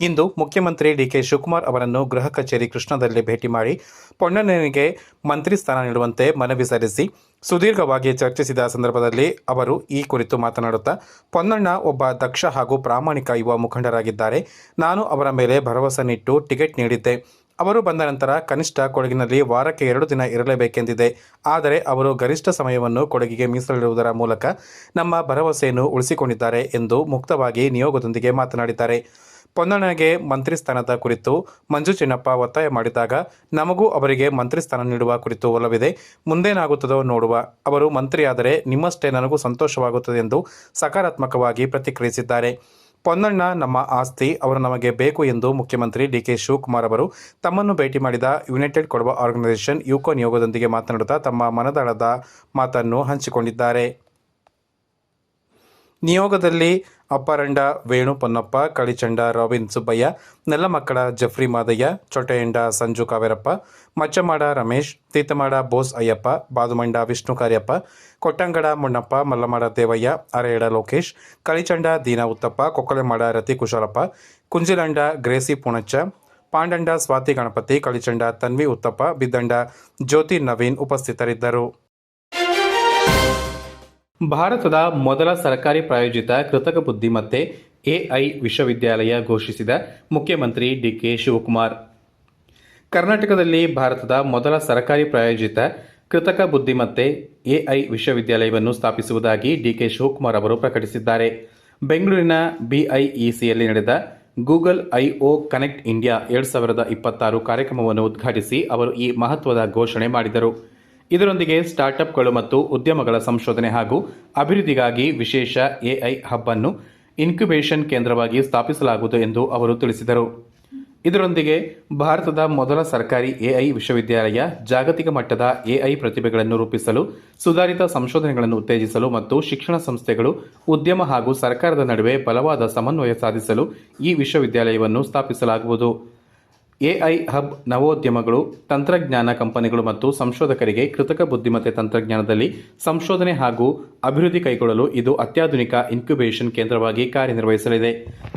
ಇಂದು ಮುಖ್ಯಮಂತ್ರಿ ಡಿಕೆ ಶಿವಕುಮಾರ್ ಅವರನ್ನು ಗೃಹ ಕಚೇರಿ ಕೃಷ್ಣದಲ್ಲಿ ಭೇಟಿ ಮಾಡಿ ಪೊನ್ನಣ್ಣನಿಗೆ ಮಂತ್ರಿ ಸ್ಥಾನ ನೀಡುವಂತೆ ಮನವಿ ಸಲ್ಲಿಸಿ ಸುದೀರ್ಘವಾಗಿ ಚರ್ಚಿಸಿದ ಸಂದರ್ಭದಲ್ಲಿ ಅವರು ಈ ಕುರಿತು ಮಾತನಾಡುತ್ತಾ, ಪೊನ್ನಣ್ಣ ಒಬ್ಬ ದಕ್ಷ ಹಾಗೂ ಪ್ರಾಮಾಣಿಕ ಯುವ ಮುಖಂಡರಾಗಿದ್ದಾರೆ. ನಾನು ಅವರ ಮೇಲೆ ಭರವಸೆನಿಟ್ಟು ಟಿಕೆಟ್ ನೀಡಿದ್ದೆ. ಅವರು ಬಂದ ನಂತರ ಕನಿಷ್ಠ ಕೊಡಗಿನಲ್ಲಿ ವಾರಕ್ಕೆ 2 ದಿನ ಇರಲೇಬೇಕೆಂದಿದೆ. ಆದರೆ ಅವರು ಗರಿಷ್ಠ ಸಮಯವನ್ನು ಕೊಡಗಿಗೆ ಮೀಸಲಿಡುವುದರ ಮೂಲಕ ನಮ್ಮ ಭರವಸೆಯನ್ನು ಉಳಿಸಿಕೊಂಡಿದ್ದಾರೆ ಎಂದು ಮುಕ್ತವಾಗಿ ನಿಯೋಗದೊಂದಿಗೆ ಮಾತನಾಡಿದ್ದಾರೆ. ಪೊನ್ನಣ್ಣಗೆ ಮಂತ್ರಿ ಸ್ಥಾನದ ಕುರಿತು ಮಂಜು ಚಿನ್ನಪ್ಪ ಒತ್ತಾಯ ಮಾಡಿದಾಗ, ನಮಗೂ ಅವರಿಗೆ ಮಂತ್ರಿ ಸ್ಥಾನ ನೀಡುವ ಕುರಿತು ಒಲವಿದೆ, ಮುಂದೇನಾಗುತ್ತದೋ ನೋಡುವ. ಅವರು ಮಂತ್ರಿಯಾದರೆ ನಿಮ್ಮಷ್ಟೇ ನನಗೂ ಸಂತೋಷವಾಗುತ್ತದೆ ಎಂದು ಸಕಾರಾತ್ಮಕವಾಗಿ ಪ್ರತಿಕ್ರಿಯಿಸಿದ್ದಾರೆ. ಪೊನ್ನಣ್ಣ ನಮ್ಮ ಆಸ್ತಿ, ಅವರು ನಮಗೆ ಬೇಕು ಎಂದು ಮುಖ್ಯಮಂತ್ರಿ ಡಿಕೆ ಶಿವಕುಮಾರ್ ಅವರು ತಮ್ಮನ್ನು ಭೇಟಿ ಮಾಡಿದ ಯುನೈಟೆಡ್ ಕೊಡವ ಆರ್ಗನೈಸೇಷನ್ ಯುಕೋ ನಿಯೋಗದೊಂದಿಗೆ ಮಾತನಾಡುತ್ತಾ ತಮ್ಮ ಮನದಾಳದ ಮಾತನ್ನು ಹಂಚಿಕೊಂಡಿದ್ದಾರೆ. ನಿಯೋಗದಲ್ಲಿ ಅಪ್ಪರಂಡ ವೇಣು ಪೊನ್ನಪ್ಪ, ಕಳಿಚಂಡ ರಾಬಿನ್ ಸುಬ್ಬಯ್ಯ, ನೆಲ್ಲಮಕ್ಕಳ ಜಫ್ರಿ ಮಾದಯ್ಯ, ಚೊಟ್ಟೆಯಂಡ ಸಂಜು ಕಾವೇರಪ್ಪ, ಮಚ್ಚಮಾಡ ರಮೇಶ್, ತೀತಮಾಡ ಬೋಸ್ ಅಯ್ಯಪ್ಪ, ಬಾದುಮಂಡ ವಿಷ್ಣು ಕಾರ್ಯಪ್ಪ, ಕೊಟ್ಟಂಗಡ ಮುಣ್ಣಪ್ಪ, ಮಲ್ಲಮಾಡ ದೇವಯ್ಯ, ಅರೆಯಡ ಲೋಕೇಶ್, ಕಳಿಚಂಡ ದೀನಾ ಉತ್ತಪ್ಪ, ಕೊಕ್ಕಲೆಮಾಡ ರತಿ ಕುಶಾಲಪ್ಪ, ಕುಂಜಿಲಂಡ ಗ್ರೇಸಿ ಪುಣಚ್ಚ, ಪಾಂಡಂಡ ಸ್ವಾತಿ ಗಣಪತಿ, ಕಳಿಚಂಡ ತನ್ವಿ ಉತ್ತಪ್ಪ, ಬಿದ್ದಂಡ ಜ್ಯೋತಿ ನವೀನ್ ಉಪಸ್ಥಿತರಿದ್ದರು. ಭಾರತದ ಮೊದಲ ಸರ್ಕಾರಿ ಪ್ರಾಯೋಜಿತ ಕೃತಕ ಬುದ್ಧಿಮತ್ತೆ ಎಐ ವಿಶ್ವವಿದ್ಯಾಲಯ ಘೋಷಿಸಿದ ಮುಖ್ಯಮಂತ್ರಿ ಡಿಕೆ ಶಿವಕುಮಾರ್. ಕರ್ನಾಟಕದಲ್ಲಿ ಭಾರತದ ಮೊದಲ ಸರ್ಕಾರಿ ಪ್ರಾಯೋಜಿತ ಕೃತಕ ಬುದ್ಧಿಮತ್ತೆ ಎಐ ವಿಶ್ವವಿದ್ಯಾಲಯವನ್ನು ಸ್ಥಾಪಿಸುವುದಾಗಿ ಡಿಕೆ ಶಿವಕುಮಾರ್ ಅವರು ಪ್ರಕಟಿಸಿದ್ದಾರೆ. ಬೆಂಗಳೂರಿನ ಬಿಐಇಸಿಯಲ್ಲಿ ನಡೆದ ಗೂಗಲ್ ಐಒ ಕನೆಕ್ಟ್ ಇಂಡಿಯಾ 2026 ಕಾರ್ಯಕ್ರಮವನ್ನು ಉದ್ಘಾಟಿಸಿ ಅವರು ಈ ಮಹತ್ವದ ಘೋಷಣೆ ಮಾಡಿದರು. ಇದರೊಂದಿಗೆ ಸ್ಟಾರ್ಟ್ಅಪ್ಗಳು ಮತ್ತು ಉದ್ಯಮಗಳ ಸಂಶೋಧನೆ ಹಾಗೂ ಅಭಿವೃದ್ಧಿಗಾಗಿ ವಿಶೇಷ ಎಐ ಹಬ್ ಅನ್ನು ಇನ್ಕ್ಯುಬೇಷನ್ ಕೇಂದ್ರವಾಗಿ ಸ್ಥಾಪಿಸಲಾಗುವುದು ಎಂದು ಅವರು ತಿಳಿಸಿದರು. ಇದರೊಂದಿಗೆ ಭಾರತದ ಮೊದಲ ಸರ್ಕಾರಿ ಎಐ ವಿಶ್ವವಿದ್ಯಾಲಯ ಜಾಗತಿಕ ಮಟ್ಟದ ಎಐ ಪ್ರತಿಭೆಗಳನ್ನು ರೂಪಿಸಲು, ಸುಧಾರಿತ ಸಂಶೋಧನೆಗಳನ್ನು ಉತ್ತೇಜಿಸಲು ಮತ್ತು ಶಿಕ್ಷಣ ಸಂಸ್ಥೆಗಳು, ಉದ್ಯಮ ಹಾಗೂ ಸರ್ಕಾರದ ನಡುವೆ ಬಲವಾದ ಸಮನ್ವಯ ಸಾಧಿಸಲು ಈ ವಿಶ್ವವಿದ್ಯಾಲಯವನ್ನು ಸ್ಥಾಪಿಸಲಾಗುವುದು. ಎಐ ಹಬ್ ನವೋದ್ಯಮಗಳು, ತಂತ್ರಜ್ಞಾನ ಕಂಪನಿಗಳು ಮತ್ತು ಸಂಶೋಧಕರಿಗೆ ಕೃತಕ ಬುದ್ಧಿಮತ್ತೆ ತಂತ್ರಜ್ಞಾನದಲ್ಲಿ ಸಂಶೋಧನೆ ಹಾಗೂ ಅಭಿವೃದ್ಧಿ ಕೈಗೊಳ್ಳಲು ಇದು ಅತ್ಯಾಧುನಿಕ ಇನ್ಕ್ಯುಬೇಷನ್ ಕೇಂದ್ರವಾಗಿ ಕಾರ್ಯನಿರ್ವಹಿಸಲಿದೆ.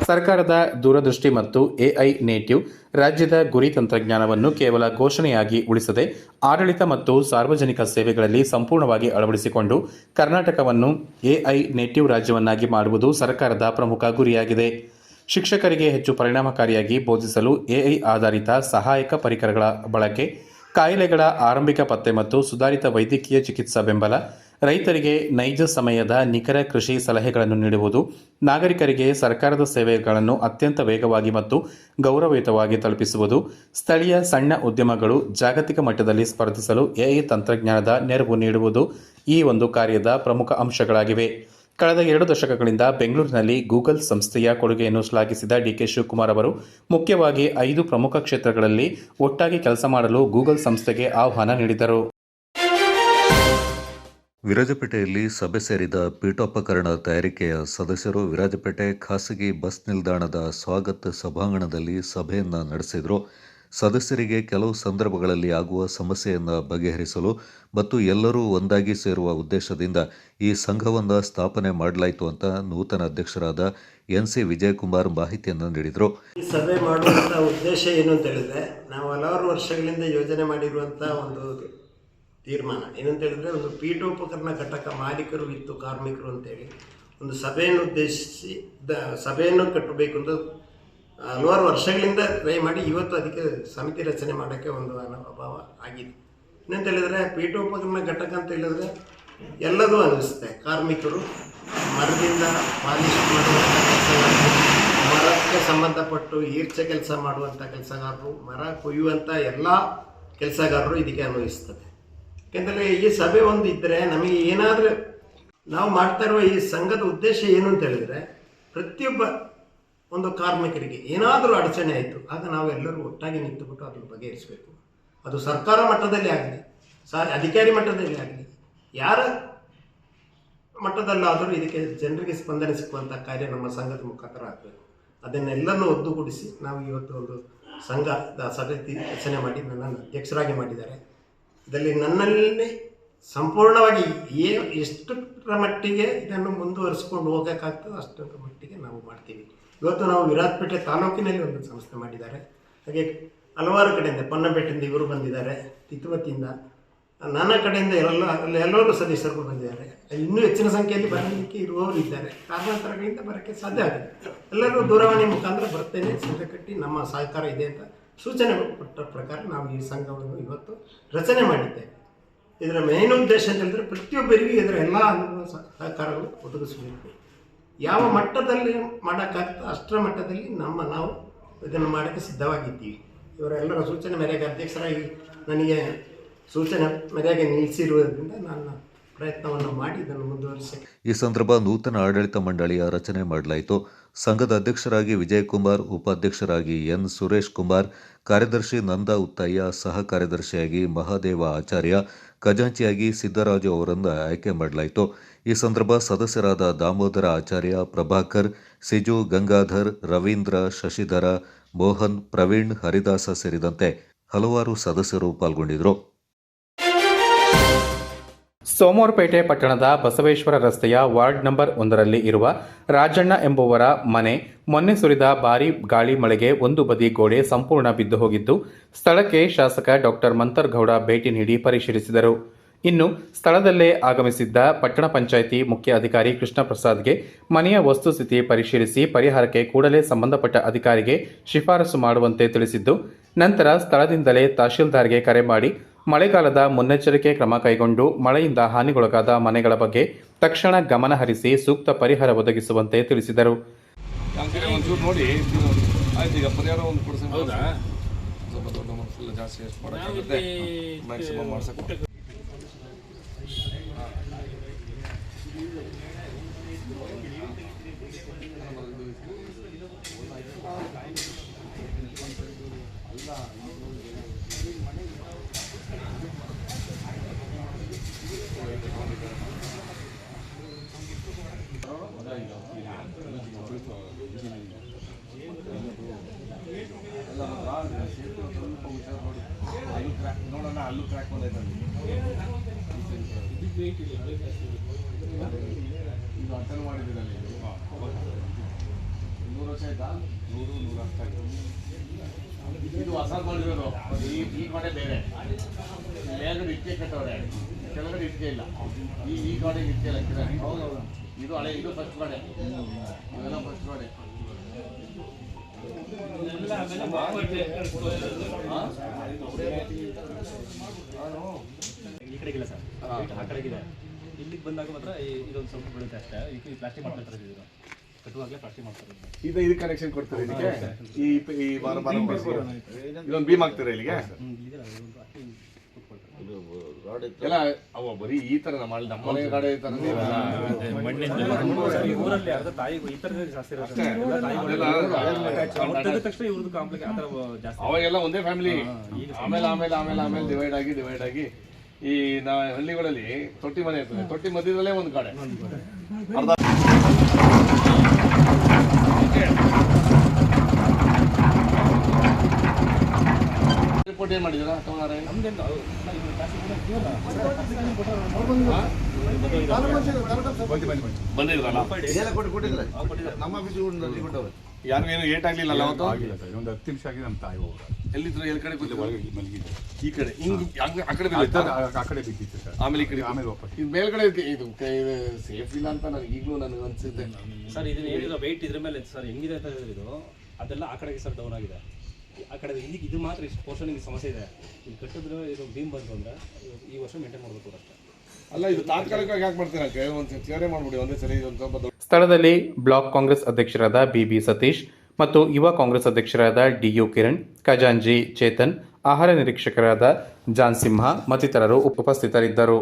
ಸರ್ಕಾರದ ದೂರದೃಷ್ಟಿ ಮತ್ತು ಎಐ ನೇಟಿವ್ ರಾಜ್ಯದ ಗುರಿ ತಂತ್ರಜ್ಞಾನವನ್ನು ಕೇವಲ ಘೋಷಣೆಯಾಗಿ ಉಳಿಸದೆ ಆಡಳಿತ ಮತ್ತು ಸಾರ್ವಜನಿಕ ಸೇವೆಗಳಲ್ಲಿ ಸಂಪೂರ್ಣವಾಗಿ ಅಳವಡಿಸಿಕೊಂಡು ಕರ್ನಾಟಕವನ್ನು ಎಐ ನೇಟಿವ್ ರಾಜ್ಯವನ್ನಾಗಿ ಮಾಡುವುದು ಸರ್ಕಾರದ ಪ್ರಮುಖ ಗುರಿಯಾಗಿದೆ. ಶಿಕ್ಷಕರಿಗೆ ಹೆಚ್ಚು ಪರಿಣಾಮಕಾರಿಯಾಗಿ ಬೋಧಿಸಲು ಎಐ ಆಧಾರಿತ ಸಹಾಯಕ ಪರಿಕರಗಳ ಬಳಕೆ, ಕಾಯಿಲೆಗಳ ಆರಂಭಿಕ ಪತ್ತೆ ಮತ್ತು ಸುಧಾರಿತ ವೈದ್ಯಕೀಯ ಚಿಕಿತ್ಸಾ ಬೆಂಬಲ, ರೈತರಿಗೆ ನೈಜ ಸಮಯದ ನಿಖರ ಕೃಷಿ ಸಲಹೆಗಳನ್ನು ನೀಡುವುದು, ನಾಗರಿಕರಿಗೆ ಸರ್ಕಾರದ ಸೇವೆಗಳನ್ನು ಅತ್ಯಂತ ವೇಗವಾಗಿ ಮತ್ತು ಗೌರವಯುತವಾಗಿ ತಲುಪಿಸುವುದು, ಸ್ಥಳೀಯ ಸಣ್ಣ ಉದ್ಯಮಗಳು ಜಾಗತಿಕ ಮಟ್ಟದಲ್ಲಿ ಸ್ಪರ್ಧಿಸಲು ಎಐ ತಂತ್ರಜ್ಞಾನದ ನೆರವು ನೀಡುವುದು ಈ ಒಂದು ಕಾರ್ಯದ ಪ್ರಮುಖ ಅಂಶಗಳಾಗಿವೆ. ಕಳೆದ 2 ದಶಕಗಳಿಂದ ಬೆಂಗಳೂರಿನಲ್ಲಿ ಗೂಗಲ್ ಸಂಸ್ಥೆಯ ಕೊಡುಗೆಯನ್ನು ಶ್ಲಾಘಿಸಿದ ಡಿಕೆ ಶಿವಕುಮಾರ್ ಅವರು ಮುಖ್ಯವಾಗಿ 5 ಪ್ರಮುಖ ಕ್ಷೇತ್ರಗಳಲ್ಲಿ ಒಟ್ಟಾಗಿ ಕೆಲಸ ಮಾಡಲು ಗೂಗಲ್ ಸಂಸ್ಥೆಗೆ ಆಹ್ವಾನ ನೀಡಿದರು. ವಿರಾಜಪೇಟೆಯಲ್ಲಿ ಸಭೆ ಸೇರಿದ ಪೀಠೋಪಕರಣ ತಯಾರಿಕೆಯ ಸದಸ್ಯರು ವಿರಾಜಪೇಟೆ ಖಾಸಗಿ ಬಸ್ ನಿಲ್ದಾಣದ ಸ್ವಾಗತ ಸಭಾಂಗಣದಲ್ಲಿ ಸಭೆಯನ್ನು ನಡೆಸಿದರು. ಸದಸ್ಯರಿಗೆ ಕೆಲವು ಸಂದರ್ಭಗಳಲ್ಲಿ ಆಗುವ ಸಮಸ್ಯೆಯನ್ನು ಬಗೆಹರಿಸಲು ಮತ್ತು ಎಲ್ಲರೂ ಒಂದಾಗಿ ಸೇರುವ ಉದ್ದೇಶದಿಂದ ಈ ಸಂಘವನ್ನು ಸ್ಥಾಪನೆ ಮಾಡಲಾಯಿತು ಅಂತ ನೂತನ ಅಧ್ಯಕ್ಷರಾದ NC ವಿಜಯಕುಮಾರ್ ಮಾಹಿತಿಯನ್ನು ನೀಡಿದರು. ಈ ಸಭೆ ಮಾಡುವಂಥ ಉದ್ದೇಶ ಏನು ಅಂತ ಹೇಳಿದ್ರೆ, ನಾವು ಹಲವಾರು ವರ್ಷಗಳಿಂದ ಯೋಜನೆ ಮಾಡಿರುವಂಥ ಒಂದು ತೀರ್ಮಾನ ಏನಂತ ಹೇಳಿದ್ರೆ, ಒಂದು ಪೀಠೋಪಕರಣ ಘಟಕ ಮಾಲೀಕರು ಮತ್ತು ಕಾರ್ಮಿಕರು ಅಂತೇಳಿ ಒಂದು ಸಭೆಯನ್ನು ಉದ್ದೇಶಿಸಿ ಸಭೆಯನ್ನು ಕಟ್ಟಬೇಕು ಅಂತ ಹಲವಾರು ವರ್ಷಗಳಿಂದ ಟ್ರೈ ಮಾಡಿ ಇವತ್ತು ಅದಕ್ಕೆ ಸಮಿತಿ ರಚನೆ ಮಾಡೋಕ್ಕೆ ಒಂದು ಅನುಭವ ಆಗಿದೆ. ಏನಂತ ಹೇಳಿದರೆ, ಪೀಠೋಪಕರಣ ಘಟಕ ಅಂತ ಹೇಳಿದ್ರೆ ಎಲ್ಲದೂ ಅನಿಸುತ್ತೆ. ಕಾರ್ಮಿಕರು ಮರದಿಂದ ಪಾಲಿಶ್ ಮಾಡುವಂಥ ಕೆಲಸಗಾರರು, ಮರಕ್ಕೆ ಸಂಬಂಧಪಟ್ಟು ಈರ್ಚೆ ಕೆಲಸ ಮಾಡುವಂಥ ಕೆಲಸಗಾರರು, ಮರ ಕೊಯ್ಯುವಂಥ ಎಲ್ಲ ಕೆಲಸಗಾರರು ಇದಕ್ಕೆ ಅನ್ವಯಿಸ್ತದೆ. ಯಾಕೆಂದರೆ ಈ ಸಭೆ ಒಂದು ಇದ್ದರೆ ನಮಗೆ ಏನಾದರೂ ನಾವು ಮಾಡ್ತಾ ಇರುವ ಈ ಸಂಘದ ಉದ್ದೇಶ ಏನು ಅಂತ ಹೇಳಿದರೆ, ಪ್ರತಿಯೊಬ್ಬ ಒಂದು ಕಾರ್ಮಿಕರಿಗೆ ಏನಾದರೂ ಅಡಚಣೆ ಆಯಿತು ಆಗ ನಾವೆಲ್ಲರೂ ಒಟ್ಟಾಗಿ ನಿಂತುಬಿಟ್ಟು ಅದನ್ನು ಬಗೆಹರಿಸಬೇಕು. ಅದು ಸರ್ಕಾರ ಮಟ್ಟದಲ್ಲಿ ಆಗಲಿ, ಅಧಿಕಾರಿ ಮಟ್ಟದಲ್ಲಿ ಆಗಲಿ, ಯಾರ ಮಟ್ಟದಲ್ಲಾದರೂ ಇದಕ್ಕೆ ಜನರಿಗೆ ಸ್ಪಂದನೆ ಸಿಕ್ಕುವಂಥ ಕಾರ್ಯ ನಮ್ಮ ಸಂಘದ ಮುಖಾಂತರ ಆಗಬೇಕು. ಅದನ್ನೆಲ್ಲನೂ ಒದ್ದುಗೂಡಿಸಿ ನಾವು ಇವತ್ತು ಒಂದು ಸಂಘದ ಸಮಿತಿ ರಚನೆ ಮಾಡಿ ನನ್ನನ್ನು ಅಧ್ಯಕ್ಷರಾಗಿ ಮಾಡಿದ್ದಾರೆ. ಇದರಲ್ಲಿ ನನ್ನಲ್ಲಿ ಸಂಪೂರ್ಣವಾಗಿ ಎಷ್ಟರ ಮಟ್ಟಿಗೆ ಇದನ್ನು ಮುಂದುವರಿಸ್ಕೊಂಡು ಹೋಗೋಕ್ಕಾಗ್ತದೆ ಅಷ್ಟರ ಮಟ್ಟಿಗೆ ನಾವು ಮಾಡ್ತೀವಿ. ಇವತ್ತು ನಾವು ವಿರಾಜಪೇಟೆ ತಾಲೂಕಿನಲ್ಲಿ ಒಂದು ಸಂಸ್ಥೆ ಮಾಡಿದ್ದಾರೆ. ಹಾಗೆ ಹಲವಾರು ಕಡೆಯಿಂದ, ಪೊನ್ನಪೇಟೆಯಿಂದ ಇವರು ಬಂದಿದ್ದಾರೆ, ತಿತ್ತುವತ್ತಿಯಿಂದ, ನಾನಾ ಕಡೆಯಿಂದ ಎಲ್ಲರೂ ಸದಸ್ಯರು ಬಂದಿದ್ದಾರೆ. ಇನ್ನೂ ಹೆಚ್ಚಿನ ಸಂಖ್ಯೆಯಲ್ಲಿ ಬರಲಿಕ್ಕೆ ಇರುವವರು ಇದ್ದಾರೆ. ಕಾರಣಾಂತರಗಳಿಂದ ಬರೋಕ್ಕೆ ಸಾಧ್ಯ ಆಗಿದೆ. ಎಲ್ಲರೂ ದೂರವಾಣಿ ಮುಖಾಂತರ ಬರ್ತೇನೆ, ಸಂಘ ಕಟ್ಟಿ ನಮ್ಮ ಸಹಕಾರ ಇದೆ ಅಂತ ಸೂಚನೆ ಕೊಟ್ಟ ಪ್ರಕಾರ ನಾವು ಈ ಸಂಘವನ್ನು ಇವತ್ತು ರಚನೆ ಮಾಡಿದ್ದೇವೆ. ಇದರ ಮೇನ್ ಉದ್ದೇಶ ಅಂತ ಹೇಳಿದ್ರೆ, ಪ್ರತಿಯೊಬ್ಬರಿಗೂ ಇದರ ಎಲ್ಲ ಅನುಭವ ಸಹಕಾರಗಳು ಒದಗಿಸಬೇಕು. ಯಾವ ಮಟ್ಟದಲ್ಲಿ ಮಾಡೋಕ್ಕಾಗ್ತದೆ ಅಷ್ಟರ ಮಟ್ಟದಲ್ಲಿ ನಾವು ಇದನ್ನು ಮಾಡೋಕ್ಕೆ ಸಿದ್ಧವಾಗಿದ್ದೀವಿ. ಇವರೆಲ್ಲರ ಸೂಚನೆ ಮೇರೆಗೆ ಅಧ್ಯಕ್ಷರಾಗಿ ನನಗೆ ಸೂಚನೆ ಮೇರೆಗೆ ನಿಲ್ಲಿಸಿರುವುದರಿಂದ ನನ್ನ ಪ್ರಯತ್ನವನ್ನು ಮಾಡಿ ಇದನ್ನು ಮುಂದುವರಿಸಿ. ಈ ಸಂದರ್ಭ ನೂತನ ಆಡಳಿತ ಮಂಡಳಿಯ ರಚನೆ ಮಾಡಲಾಯಿತು. ಸಂಘದ ಅಧ್ಯಕ್ಷರಾಗಿ ವಿಜಯಕುಮಾರ್, ಉಪಾಧ್ಯಕ್ಷರಾಗಿ N. ಸುರೇಶ್ ಕುಮಾರ್, ಕಾರ್ಯದರ್ಶಿ ನಂದ ಉತ್ತಯ್ಯ, ಸಹ ಕಾರ್ಯದರ್ಶಿಯಾಗಿ ಮಹಾದೇವ ಆಚಾರ್ಯ, ಖಜಾಂಚಿಯಾಗಿ ಸಿದ್ದರಾಜು ಅವರನ್ನು ಆಯ್ಕೆ ಮಾಡಲಾಯಿತು. ಈ ಸಂದರ್ಭ ಸದಸ್ಯರಾದ ದಾಮೋದರ ಆಚಾರ್ಯ, ಪ್ರಭಾಕರ್, ಸಿಜು, ಗಂಗಾಧರ್, ರವೀಂದ್ರ, ಶಶಿಧರ, ಮೋಹನ್, ಪ್ರವೀಣ್, ಹರಿದಾಸ ಸೇರಿದಂತೆ ಹಲವಾರು ಸದಸ್ಯರು ಪಾಲ್ಗೊಂಡಿದ್ದರು. ಸೋಮವಾರಪೇಟೆ ಪಟ್ಟಣದ ಬಸವೇಶ್ವರ ರಸ್ತೆಯ ವಾರ್ಡ್ ನಂಬರ್ 1ರಲ್ಲಿ ಇರುವ ರಾಜಣ್ಣ ಎಂಬುವರ ಮನೆ ಮೊನ್ನೆ ಸುರಿದ ಭಾರೀ ಗಾಳಿ ಮಳೆಗೆ ಒಂದು ಬದಿ ಗೋಡೆ ಸಂಪೂರ್ಣ ಬಿದ್ದು ಹೋಗಿದ್ದು, ಸ್ಥಳಕ್ಕೆ ಶಾಸಕ ಡಾಕ್ಟರ್ ಮಂತರ್ಗೌಡ ಭೇಟಿ ನೀಡಿ ಪರಿಶೀಲಿಸಿದರು. ಇನ್ನು ಸ್ಥಳದಲ್ಲೇ ಆಗಮಿಸಿದ್ದ ಪಟ್ಟಣ ಪಂಚಾಯಿತಿ ಮುಖ್ಯ ಅಧಿಕಾರಿ ಕೃಷ್ಣ ಪ್ರಸಾದ್ಗೆ ಮನೆಯ ವಸ್ತುಸ್ಥಿತಿ ಪರಿಶೀಲಿಸಿ ಪರಿಹಾರಕ್ಕೆ ಕೂಡಲೇ ಸಂಬಂಧಪಟ್ಟ ಅಧಿಕಾರಿಗೆ ಶಿಫಾರಸು ಮಾಡುವಂತೆ ತಿಳಿಸಿದ್ದು, ನಂತರ ಸ್ಥಳದಿಂದಲೇ ತಹಶೀಲ್ದಾರ್ಗೆ ಕರೆ ಮಾಡಿ ಮಳೆಗಾಲದ ಮುನ್ನೆಚ್ಚರಿಕೆ ಕ್ರಮ ಕೈಗೊಂಡು ಮಳೆಯಿಂದ ಹಾನಿಗೊಳಗಾದ ಮನೆಗಳ ಬಗ್ಗೆ ತಕ್ಷಣ ಗಮನ ಹರಿಸಿ ಸೂಕ್ತ ಪರಿಹಾರ ಒದಗಿಸುವಂತೆ ತಿಳಿಸಿದರು. ಒಂಚೂರು ನೋಡಿ ಆಯ್ತು, ಈಗ ಪರಿಹಾರ ಒಂದು ಕೊಡಿಸಿ ಸ್ವಲ್ಪ ದೊಡ್ಡ ಫುಲ್ ಜಾಸ್ತಿ ಎಷ್ಟು ಮಾಡೋಕ್ಕಾಗುತ್ತೆ ಮ್ಯಾಕ್ಸಿಮಮ್ ಮಾಡ್ಸಕ್ಕೆ. ನೋಡೋಣ, ಅಲ್ಲೂ ಕ್ರ್ಯಾಕ್ ಬಂದೈತೆ. ಇದು ಅಟೆಂಡ್ ಮಾಡಿದ್ದೀರಲ್ಲ, 100 ವರ್ಷ ಆಯ್ತಾ? 100-110 ಆಯ್ತು. ಇದು ಹೊಸ ಮಾಡಿರೋದು. ಈ ಕಡೆ ಬೇರೆ, ಮೇಲ್ಗಡೆ ಇಟ್ಟಿಗೆ ಕಟ್ಟವ್ರೆ, ಕೆಳಗಡೆ ಇಟ್ಟಿಗೆ ಇಲ್ಲ. ಈ ಕಡೆಗೆ ಇಟ್ಟಿಗೆ ಇಲ್ಲ. ಇದು ಹಳೆ, ಇದು ಫಸ್ಟ್ ಕಡೆ, ಇವೆಲ್ಲ ಫಸ್ಟ್ ಕಡೆ. ಈ ಕಡೆಗಿಲ್ಲ ಸರ್, ಆ ಕಡೆಗಿದೆ. ಇಲ್ಲಿಗೆ ಬಂದಾಗ ಮಾತ್ರ ಇದೊಂದು ಸ್ವಲ್ಪ ಬೀಳುತ್ತೆ ಅಷ್ಟೇ. ಈಗ ಪ್ಲಾಸ್ಟಿಕ್ ಮಾಡ್ತಾರೆ, ಕಟ್ಟುವಾಗಲೇ ಪ್ಲಾಸ್ಟಿಕ್ ಮಾಡ್ತಾರೆ. ಇದು ಕನೆಕ್ಷನ್ ಕೊಡ್ತಾರೆ ಇದಕ್ಕೆ. ಈ ಬಾರ ಇದೊಂದು ಬೀಮ್ ಹಾಕ್ತಾರೆ ಇಲ್ಲಿಗೆ. ಎಲ್ಲ ಅವ ಬರೀ ಈ ತರ ನಮ್ಮ ಮನೆ ಗಾಡಿ ಊರಲ್ಲಿ ಅರ್ಧ ತಾಯಿ ಈ ತರ ಜಾಸ್ತಿ ತಕ್ಷಣ ಇವ್ರದ್ದು ಕಾಂಪ್ಲೆಕ್ಸ್ ಆ ತರ ಜಾಸ್ತಿ. ಅವಾಗೆಲ್ಲ ಒಂದೇ ಫ್ಯಾಮಿಲಿ, ಆಮೇಲೆ ಡಿವೈಡ್ ಆಗಿ ಈ ಹಳ್ಳಿಗಳಲ್ಲಿ ತೊಟ್ಟಿ ಮನೆ ಇರ್ತದೆ, ತೊಟ್ಟಿ ಮಧ್ಯದಲ್ಲೇ ಒಂದು ಗಾಡೆ. ರಿಪೋರ್ಟ್ ಏನ್ ಮಾಡಿದ್ದೀರಾ? ಬಂದಿದ್ರಲ್ಲ ಯಾರಿಗೇನು ಏಟ್ ಆಗ್ಲಿಲ್ಲ ಅವತ್ತು? ಒಂದು 10 ನಿಮಿಷ ಆಗಿದೆ. ನಮ್ಮ ತಾಯಿ ಹೋಗ್ರ ಎಲ್ಲಿದ್ರು? ಎಲ್ಲಿ ಕಡೆ ಒಳಗೆ ಮಲಗಿದ್ದೆ. ಈ ಕಡೆ ಆ ಕಡೆ ಆ ಕಡೆ ಬಿದ್ದಿತ್ತು ಸರ್. ಆಮೇಲೆ ಈ ಕಡೆ ಆಮೇಲೆ ವಾಪಸ್ ಇದು ಮೇಲ್ಗಡೆ ಇದು ಸೇಫ್ ಇಲ್ಲ ಅಂತ ನನಗೆ ಈಗಲೂ ನನಗೆ ಅನ್ಸುತ್ತೆ ಸರ್. ಇದನ್ನ ಏನಿಲ್ಲ ವೆಯ್ಟ್ ಇದ್ರ ಮೇಲೆ ಸರ್ ಹೆಂಗಿದೆ ಅಂತ ಹೇಳಿದ್ರೆ ಇದು ಅದೆಲ್ಲ ಆ ಕಡೆಗೆ ಸರ್ ಡೌನ್ ಆಗಿದೆ. ಆ ಕಡೆ ಇದು ಮಾತ್ರ ಇಷ್ಟು ಪೋರ್ಷನ್ ಸಮಸ್ಯೆ ಇದೆ. ಇಲ್ಲಿ ಕಟ್ಟಿದ್ರೆ ಇದು ಬೀಮ್ ಬಂತು ಅಂದರೆ ಈ ವರ್ಷ ಮೇಂಟೈನ್ ಮಾಡಬೇಕು ಅಷ್ಟೇ. ಅಲ್ಲ, ಇದು ತಾತ್ಕಾಲಿಕವಾಗಿ ಯಾಕೆ ಮಾಡ್ತೀರಾ? ಒಂದು ಸೇರೆ ಮಾಡ್ಬಿಡಿ ಒಂದೇ ಸರಿ. ಒಂದು ಸ್ವಲ್ಪ ಸ್ಥಳದಲ್ಲಿ ಬ್ಲಾಕ್ ಕಾಂಗ್ರೆಸ್ ಅಧ್ಯಕ್ಷರಾದ ಬಿಬಿ ಸತೀಶ್ ಮತ್ತು ಯುವ ಕಾಂಗ್ರೆಸ್ ಅಧ್ಯಕ್ಷರಾದ ಡಿಯು ಕಿರಣ್, ಖಜಾಂಜಿ ಚೇತನ್, ಆಹಾರ ನಿರೀಕ್ಷಕರಾದ ಜಾನ್ ಸಿಂಹ ಮತ್ತಿತರರು ಉಪಸ್ಥಿತರಿದ್ದರು.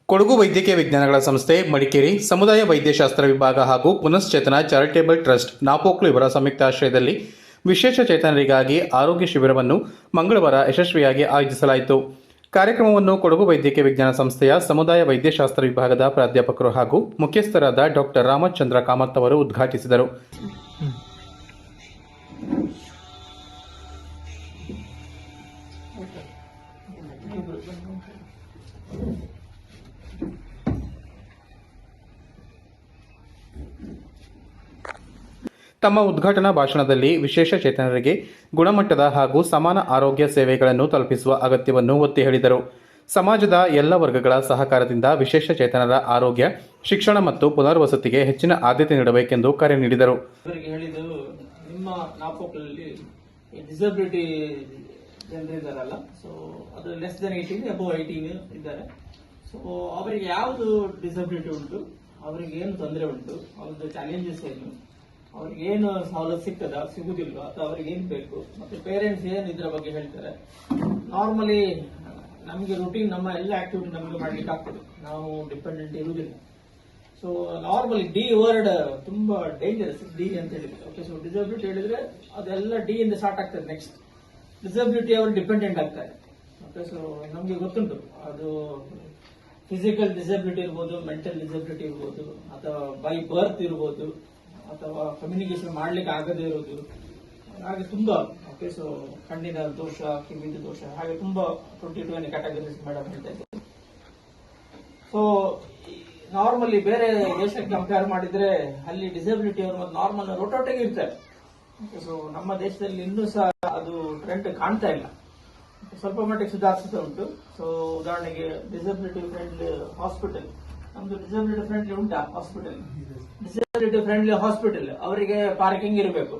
ಕೊಡಗು ವೈದ್ಯಕೀಯ ವಿಜ್ಞಾನಗಳ ಸಂಸ್ಥೆ ಮಡಿಕೇರಿ, ಸಮುದಾಯ ವೈದ್ಯಶಾಸ್ತ್ರ ವಿಭಾಗ ಹಾಗೂ ಪುನಶ್ಚೇತನ ಚಾರಿಟೇಬಲ್ ಟ್ರಸ್ಟ್ ನಾಪೋಕ್ಲು ಇವರ ಸಂಯುಕ್ತಾಶ್ರಯದಲ್ಲಿ ವಿಶೇಷ ಚೇತನರಿಗಾಗಿ ಆರೋಗ್ಯ ಶಿಬಿರವನ್ನು ಮಂಗಳವಾರ ಯಶಸ್ವಿಯಾಗಿ ಆಯೋಜಿಸಲಾಯಿತು. ಕಾರ್ಯಕ್ರಮವನ್ನು ಕೊಡಗು ವೈದ್ಯಕೀಯ ವಿಜ್ಞಾನ ಸಂಸ್ಥೆಯ ಸಮುದಾಯ ವೈದ್ಯಶಾಸ್ತ್ರ ವಿಭಾಗದ ಪ್ರಾಧ್ಯಾಪಕರು ಹಾಗೂ ಮುಖ್ಯಸ್ಥರಾದ ಡಾಕ್ಟರ್ ರಾಮಚಂದ್ರ ಕಾಮತ್ ಅವರು ಉದ್ಘಾಟಿಸಿದರು. ತಮ್ಮ ಉದ್ಘಾಟನಾ ಭಾಷಣದಲ್ಲಿ ವಿಶೇಷ ಚೇತನರಿಗೆ ಗುಣಮಟ್ಟದ ಹಾಗೂ ಸಮಾನ ಆರೋಗ್ಯ ಸೇವೆಗಳನ್ನು ತಲುಪಿಸುವ ಅಗತ್ಯವನ್ನು ಒತ್ತಿ ಹೇಳಿದರು. ಸಮಾಜದ ಎಲ್ಲ ವರ್ಗಗಳ ಸಹಕಾರದಿಂದ ವಿಶೇಷ ಚೇತನರ ಆರೋಗ್ಯ, ಶಿಕ್ಷಣ ಮತ್ತು ಪುನರ್ವಸತಿಗೆ ಹೆಚ್ಚಿನ ಆದ್ಯತೆ ನೀಡಬೇಕೆಂದು ಕರೆ ನೀಡಿದರು. ಹೇಳಿದ್ದು ನಿಮ್ಮ ನಾಪೋಕ್ಲಲ್ಲಿ ಡಿಸಬಿಲಿಟಿ ಜನರು ಇದ್ದಾರಲ್ಲ, ಸೊ ಅದು ಲೆಸ್ ದೆನ್ 18 ಅಬೌವ್ 18 ಇದ್ದಾರೆ. ಸೊ ಅವರಿಗೆ ಯಾವುದು ಡಿಸಬಿಲಿಟಿ ಉಂಟು, ಅವರಿಗೆ ಏನು ತೊಂದರೆ ಉಂಟು, ಅವ್ರದ್ದು ಚಾಲೆಂಜಸ್ ಏನು, ಅವ್ರಿಗೆ ಏನು ಸವಲತ್ತು ಸಿಗ್ತದ ಸಿಗುದಿಲ್ಲ, ಅಥವಾ ಅವ್ರಿಗೆ ಏನ್ ಬೇಕು, ಮತ್ತೆ ಪೇರೆಂಟ್ಸ್ ಏನು ಇದ್ರ ಬಗ್ಗೆ ಹೇಳ್ತಾರೆ. ನಾರ್ಮಲಿ ನಮಗೆ ರೂಟೀನ್ ನಮ್ಮ ಎಲ್ಲ ಆಕ್ಟಿವಿಟಿ ನಮಗೆ ಮಾಡ್ಲಿಕ್ಕೆ ಆಗ್ತದೆ, ನಾವು ಡಿಪೆಂಡೆಂಟ್ ಇರುವುದಿಲ್ಲ. ಸೊ ನಾರ್ಮಲಿ ಡಿ ವರ್ಡ್ ತುಂಬಾ ಡೇಂಜರಸ್, ಡಿ ಅಂತ ಹೇಳಿದ್ರೆ. ಓಕೆ, ಸೊ ಡಿಸಬಿಲಿಟಿ ಹೇಳಿದ್ರೆ ಅದೆಲ್ಲ ಡಿ ಇಂದ ಸ್ಟಾರ್ಟ್ ಆಗ್ತದೆ. ನೆಕ್ಸ್ಟ್ ಡಿಸಬಿಲಿಟಿ ಅವರು ಡಿಪೆಂಡೆಂಟ್ ಆಗ್ತಾರೆ. ಓಕೆ, ಸೊ ನಮಗೆ ಗೊತ್ತುಂಟು ಅದು ಫಿಸಿಕಲ್ ಡಿಸಬಿಲಿಟಿ ಇರ್ಬೋದು, ಮೆಂಟಲ್ ಡಿಸಬಿಲಿಟಿ ಇರ್ಬೋದು, ಅಥವಾ ಬೈ ಬರ್ತ್ ಇರ್ಬೋದು, ಅಥವಾ ಕಮ್ಯುನಿಕೇಶನ್ ಮಾಡ್ಲಿಕ್ಕೆ ಆಗದೇ ಇರೋದು, ಹಾಗೆ ತುಂಬಾ. ಓಕೆ, ಸೊ ಕಣ್ಣಿನ ದೋಷ, ಕಿವಿದ ದೋಷ, ಹಾಗೆ ತುಂಬಾ 22 ಕ್ಯಾಟಗರೀಸ್ ಮೇಡಮ್ ಹೇಳ್ತಾ ಇದ್ದಾರೆ. ಸೊ ನಾರ್ಮಲಿ ಬೇರೆ ದೇಶಕ್ಕೆ ಕಂಪೇರ್ ಮಾಡಿದ್ರೆ ಅಲ್ಲಿ ಡಿಸಬಿಲಿಟಿ ಅವರು ಮತ್ತು ನಾರ್ಮಲ್ ರೋಟೋಟಿಗೆ ಇರ್ತಾರೆ. ಸೊ ನಮ್ಮ ದೇಶದಲ್ಲಿ ಇನ್ನೂ ಸಹ ಅದು ಟ್ರೆಂಡ್ ಕಾಣ್ತಾ ಇಲ್ಲ, ಸ್ವಲ್ಪ ಮಟ್ಟಿಗೆ ಸುಧಾರಿಸ್ತಾ ಉಂಟು. ಸೊ ಉದಾಹರಣೆಗೆ ಡಿಸಬಿಲಿಟಿ ಫ್ರೆಂಡ್ಲಿ ಹಾಸ್ಪಿಟಲ್, ನಮ್ದು ಡಿಸಬಿಲಿಟಿ ಫ್ರೆಂಡ್ಲಿ ಉಂಟಾ ಹಾಸ್ಪಿಟಲ್? ಡಿಸಬಿಲಿಟಿ ಫ್ರೆಂಡ್ಲಿ ಹಾಸ್ಪಿಟಲ್ ಅವರಿಗೆ ಪಾರ್ಕಿಂಗ್ ಇರಬೇಕು.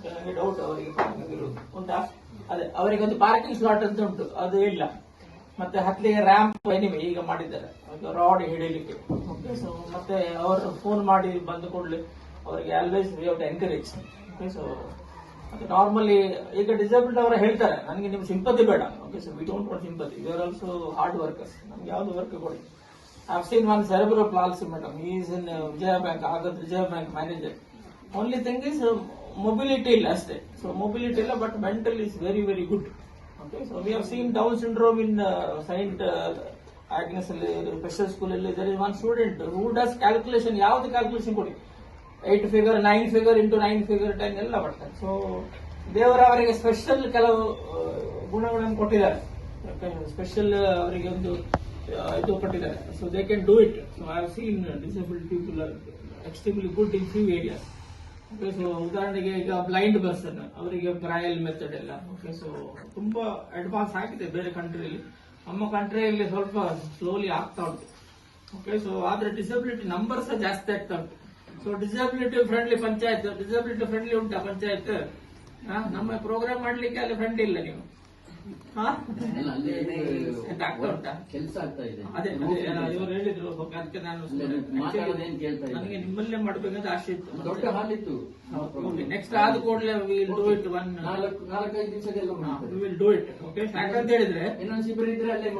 ನನಗೆ ಡೌಟ್, ಅವರಿಗೆ ಪಾರ್ಕಿಂಗ್ ಇರುವುದು ಉಂಟಾ? ಅದೇ, ಅವರಿಗೆ ಒಂದು ಪಾರ್ಕಿಂಗ್ ಸ್ಲಾಟ್ ಅಂತ ಉಂಟು, ಅದು ಇಲ್ಲ. ಮತ್ತೆ ಹತ್ತಲಿಗೆ ರ್ಯಾಂಪ್ ಎನಿವೆ ಈಗ ಮಾಡಿದ್ದಾರೆ, ರಾಡ್ ಹಿಡಿಲಿಕ್ಕೆ. ಓಕೆ, ಸೊ ಮತ್ತೆ ಅವರು ಫೋನ್ ಮಾಡಿ ಬಂದು ಕೂಡಲೇ ಅವರಿಗೆ always we have to encourage. Okay, so ಮತ್ತೆ ನಾರ್ಮಲಿ ಈಗ ಡಿಸೇಬಲ್ಡ್ ಅವರು ಹೇಳ್ತಾರೆ ನನಗೆ ನಿಮ್ ಸಿಂಪತಿ ಬೇಡ. Okay, so we don't want sympathy, we are also hard workers, ನಮ್ಗೆ ಯಾವ್ದು ವರ್ಕ್ ಕೊಡಿ. I've seen one cerebral palsy madam, he is in Vijaya Bank, Agad Vijaya Bank manager. Only thing is mobility illa aste. So mobility illa, but mental is very very good. Okay, so we have seen Down syndrome in Saint Agnes special school. There is one student who does calculation, ಯಾವ್ದು calculation ಕೊಡಿ, 8 figure 9 figure into 9 figure 10 ಎಲ್ಲ ಬರ್ತಾರೆ. So ದೇವರ ಅವರಿಗೆ special ಕೆಲವು ಗುಣಗಳನ್ನು ಕೊಟ್ಟಿದ್ದಾರೆ, special ಅವರಿಗೆ ಒಂದು ಇದು ಕೊಟ್ಟಿದ್ದಾರೆ. So they can do it. So I have seen disabled people are extremely good in few areas. Okay, so ಉದಾಹರಣೆಗೆ ಈಗ ಬ್ಲೈಂಡ್ ಪರ್ಸನ್ ಅವರಿಗೆ ಬ್ರೈಲ್ ಮೆಥಡ್ ಎಲ್ಲ. ಓಕೆ, ಸೊ ತುಂಬಾ ಅಡ್ವಾನ್ಸ್ ಆಗಿದೆ ಬೇರೆ ಕಂಟ್ರಿಯಲ್ಲಿ, ನಮ್ಮ ಕಂಟ್ರಿಯಲ್ಲಿ ಸ್ವಲ್ಪ ಸ್ಲೋಲಿ ಆಗ್ತಾ ಉಂಟು. ಓಕೆ, ಸೊ ಆದ್ರೆ ಡಿಸಬಿಲಿಟಿ ನಂಬರ್ ಸಹ ಜಾಸ್ತಿ ಆಗ್ತಾ ಉಂಟು. So disability friendly panchayat, disability friendly ಉಂಟಾ ಪಂಚಾಯತ್? ನಮ್ಮ ಪ್ರೋಗ್ರಾಮ್ ಮಾಡ್ಲಿಕ್ಕೆ ಅಲ್ಲಿ ಫ್ರೆಂಡ್ ಇಲ್ಲ ನೀವು. ಕೆಲಸ ಆಗ್ತಾ ಇದೆ. ಅದೇ ಇವರು ಹೇಳಿದ್ರು, ಅದಕ್ಕೆ ನಾನು ನನಗೆ ನಿಮ್ಮಲ್ಲೇ ಮಾಡ್ಬೇಕಂತ ಆಸೆ ಇತ್ತು. ದೊಡ್ಡ ಹಾಲ್ ಇತ್ತು. ನೆಕ್ಸ್ಟ್ ಆದ ಕೂಡಲೇ ವಿಲ್ ಡೂ ಇಟ್. 4-5 ದಿವಸದೆಲ್ಲ ವಿಲ್ ಡೂ ಇಟ್. ಓಕೆ, ಯಾಕಂತ ಹೇಳಿದ್ರೆ ಇನ್ನೊಂದು ಶಿಬಿರ ಇದ್ರೆ ಅಲ್ಲೇ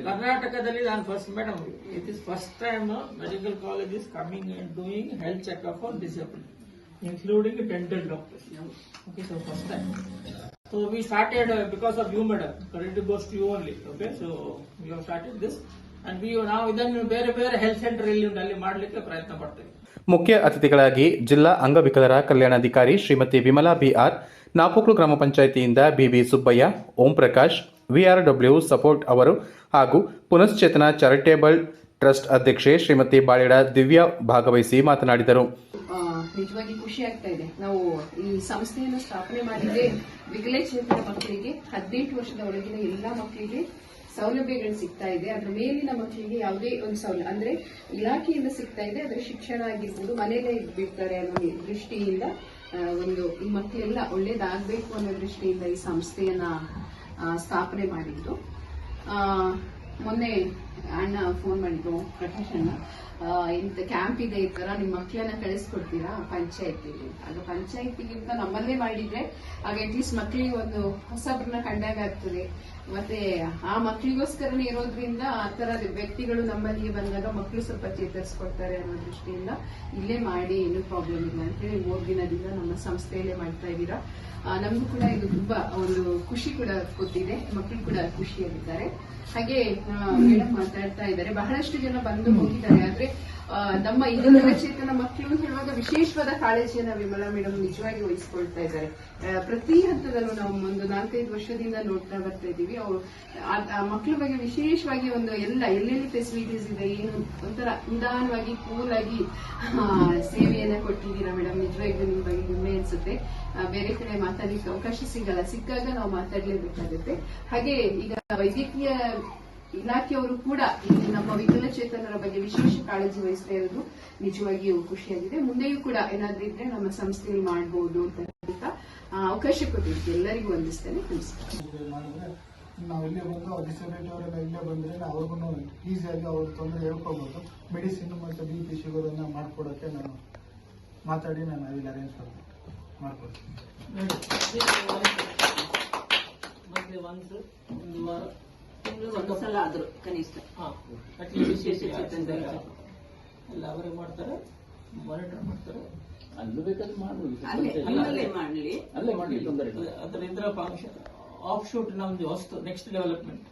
ಕರ್ನಾಟಕದಲ್ಲಿ ನಾನು first madam, it is first time medical college is coming and doing health checkup for disabled, including dental doctors. Okay, so first time. So So we started because of you, madam. Credit goes to you only. Okay, so we have started this, and we now ಇದನ್ನು ಬೇರೆ ಬೇರೆ health centre ಅಲ್ಲಿ ಮಾಡಲಿಕ್ಕೆ ಪ್ರಯತ್ನ ಪಡ್ತೇವೆ. ಮುಖ್ಯ ಅತಿಥಿಗಳಾಗಿ ಜಿಲ್ಲಾ ಅಂಗವಿಕಲರ ಕಲ್ಯಾಣಾಧಿಕಾರಿ ಶ್ರೀಮತಿ ವಿಮಲಾ ಬಿಆರ್, ನಾಪೋಕ್ಲು ಗ್ರಾಮ ಪಂಚಾಯಿತಿಯಿಂದ ಬಿಬಿ ಸುಬ್ಬಯ್ಯ, ಓಂ ಪ್ರಕಾಶ್, ವಿಆರ್ಡಬ್ಲ್ಯೂ ಸಪೋರ್ಟ್ ಅವರು ಹಾಗೂ ಪುನಶ್ಚೇತನ ಚಾರಿಟೇಬಲ್ ಟ್ರಸ್ಟ್ ಅಧ್ಯಕ್ಷೆ ಶ್ರೀಮತಿ ಬಾಳೆಡ ದಿವ್ಯಾ ಭಾಗವಹಿಸಿ ಮಾತನಾಡಿದರು. ನಿಜವಾಗಿ ಖುಷಿ ಆಗ್ತಾ ಇದೆ. ನಾವು ಈ ಸಂಸ್ಥೆಯನ್ನು ಸ್ಥಾಪನೆ ಮಾಡಿದ್ರೆ ವಿಕಲಚೇತನ ಮಕ್ಕಳಿಗೆ 18 ವರ್ಷದ ಒಳಗಿನ ಎಲ್ಲಾ ಮಕ್ಕಳಿಗೆ ಸೌಲಭ್ಯಗಳು ಸಿಗ್ತಾ ಇದೆ. ಅದರ ಮೇಲಿನ ಮಕ್ಕಳಿಗೆ ಯಾವುದೇ ಒಂದು ಸೌಲಭ್ಯ ಅಂದ್ರೆ ಇಲಾಖೆಯಿಂದ ಸಿಗ್ತಾ ಇದೆ. ಅದರ ಶಿಕ್ಷಣ ಆಗಿರ್ಬೋದು, ಮನೆಯಲ್ಲೇ ಬಿಡ್ತಾರೆ ಅನ್ನೋ ದೃಷ್ಟಿಯಿಂದ ಒಂದು ಈ ಮಕ್ಕಳೆಲ್ಲ ಒಳ್ಳೇದಾಗಬೇಕು ಅನ್ನೋ ದೃಷ್ಟಿಯಿಂದ ಈ ಸಂಸ್ಥೆಯನ್ನ ಸ್ಥಾಪನೆ ಮಾಡಿದ್ದು. ಮೊನ್ನೆ ಅಣ್ಣ ಫೋನ್ ಮಾಡಿದ್ರು, ಪ್ರಕಾಶ್ ಅಣ್ಣ, ಇಂಥ ಕ್ಯಾಂಪ್ ಇದೆ, ಈ ತರ ನಿಮ್ಮ ಮಕ್ಕಳನ್ನ ಕಳಿಸ್ಕೊಡ್ತೀರಾ ಪಂಚಾಯತಿಗೆ? ಆಗ ಪಂಚಾಯತಿಗಿಂತ ನಮ್ಮಲ್ಲೇ ಮಾಡಿದ್ರೆ ಆಗ ಅಟ್ಲೀಸ್ಟ್ ಮಕ್ಕಳಿಗೆ ಒಂದು ಹೊಸಬ್ರನ್ನ ಕಂಡಾಗ ಆಗ್ತದೆ. ಮತ್ತೆ ಆ ಮಕ್ಕಳಿಗೋಸ್ಕರನೇ ಇರೋದ್ರಿಂದ ಆ ತರದ ವ್ಯಕ್ತಿಗಳು ನಮ್ಮಲ್ಲಿಗೆ ಬಂದಾಗ ಮಕ್ಕಳು ಸ್ವಲ್ಪ ಚೇತರಿಸ್ಕೊಡ್ತಾರೆ ಅನ್ನೋ ದೃಷ್ಟಿಯಿಂದ ಇಲ್ಲೇ ಮಾಡಿ ಏನೂ ಪ್ರಾಬ್ಲಮ್ ಇಲ್ಲ ಅಂತೇಳಿ 3 ದಿನದಿಂದ ನಮ್ಮ ಸಂಸ್ಥೆಯಲ್ಲೇ ಮಾಡ್ತಾ ಇದ್ದೀರಾ. ನಮಗೂ ಕೂಡ ಇದು ತುಂಬಾ ಒಂದು ಖುಷಿ ಕೂಡ ಕೊಟ್ಟಿದೆ, ಮಕ್ಕಳು ಕೂಡ ಖುಷಿಯಾಗಿದ್ದಾರೆ. ಹಾಗೆ ಮೇಡಮ್ ಮಾತಾಡ್ತಾ ಇದ್ದಾರೆ, ಬಹಳಷ್ಟು ಜನ ಬಂದು ಹೋಗಿದ್ದಾರೆ. ಆದ್ರೆ ನಮ್ಮ ವಿಕಲಚೇತನ ಮಕ್ಕಳು ಅಂತ ಹೇಳುವಾಗ ವಿಶೇಷವಾದ ಕಾಳಜಿಯನ್ನ ವಿಮಲಾ ಮೇಡಮ್ ನಿಜವಾಗಿ ವಹಿಸ್ಕೊಳ್ತಾ ಇದ್ದಾರೆ. ಪ್ರತಿ ಹಂತದಲ್ಲೂ ನಾವು ಒಂದು 4-5 ವರ್ಷದಿಂದ ನೋಡ್ತಾ ಬರ್ತಾ ಇದ್ದೀವಿ. ಅವರು ಆ ಮಕ್ಕಳ ಬಗ್ಗೆ ವಿಶೇಷವಾಗಿ ಒಂದು ಎಲ್ಲೆಲ್ಲಿ ಫೆಸಿಲಿಟೀಸ್ ಇದೆ, ಏನು ಒಂಥರ ನಿಧಾನವಾಗಿ ಕೂಲ್ ಆಗಿ ಸೇವೆಯನ್ನ ಕೊಟ್ಟಿದ್ದೀರಾ ಮೇಡಮ್. ನಿಜವಾಗ್ಲೂ ನಿಮ್ಮ ಬಗ್ಗೆ ಹೆಮ್ಮೆ ಅನ್ಸುತ್ತೆ. ಬೇರೆ ಕಡೆ ಮಾತಾಡ್ಲಿಕ್ಕೆ ಅವಕಾಶ ಸಿಗಲ್ಲ, ಸಿಕ್ಕಾಗ ನಾವು ಮಾತಾಡ್ಲೇಬೇಕಾಗುತ್ತೆ. ಹಾಗೆ ಈಗ ವೈದ್ಯಕೀಯ ಇಲಾಖೆಯವರು ಕೂಡ ಇಲ್ಲಿ ನಮ್ಮ ವಿಕಲಚೇತನರ ಬಗ್ಗೆ ವಿಶೇಷ ಕಾಳಜಿ ವಹಿಸ್ತಾ ಇರೋದು ನಿಜವಾಗಿಯೂ ಖುಷಿಯಾಗಿದೆ. ಮುಂದೆಯೂ ಕೂಡ ಏನಾದ್ರೂ ಇದ್ರೆ ನಮ್ಮ ಸಂಸ್ಥೆಯಲ್ಲಿ ಮಾಡಬಹುದು ಅಂತ ಅವಕಾಶ ಕೊಟ್ಟಿದ್ದು ಎಲ್ಲರಿಗೂ ವಂದಿಸ್ತೇನೆ. ನಾವು ಇಲ್ಲೇ ಬಂದು ಡಿಸಬಿಲಿಟಿ ಅವರೆಲ್ಲ ಇಲ್ಲೇ ಬಂದ್ರೆ ಅವ್ರಿಗೂ ಈಸಿಯಾಗಿ ಅವ್ರ ತೊಂದರೆ ಹೇಳ್ಕೋಬಹುದು. ಮೆಡಿಸಿನ್ ಮತ್ತು BP ಶುಗರ್ ಅನ್ನ ಮಾಡ್ಕೊಡಕ್ಕೆ ನಾನು ಮಾತಾಡಿ ನಾನು ಇಲ್ಲಿ ಅರೇಂಜ್ ಮಾಡ್ಕೊಡ್ತೀನಿ. ಒಂದ್ಸಲ ಆದ್ರೂ ಕನಿಷ್ಠ ಎಲ್ಲ ಅವರೇ ಮಾಡ್ತಾರೆ, ಮಾನಿಟರ್ ಮಾಡ್ತಾರೆ. ಅಲ್ಲೂ ಬೇಕಾದ್ರೆ ಮಾಡ್ಬೋದು, ಅದರಿಂದ ಆಫ್ ಶೂಟ್ ನಮ್ದು ಹೊಸ್ತು ನೆಕ್ಸ್ಟ್ ಡೆವಲಪ್ಮೆಂಟ್.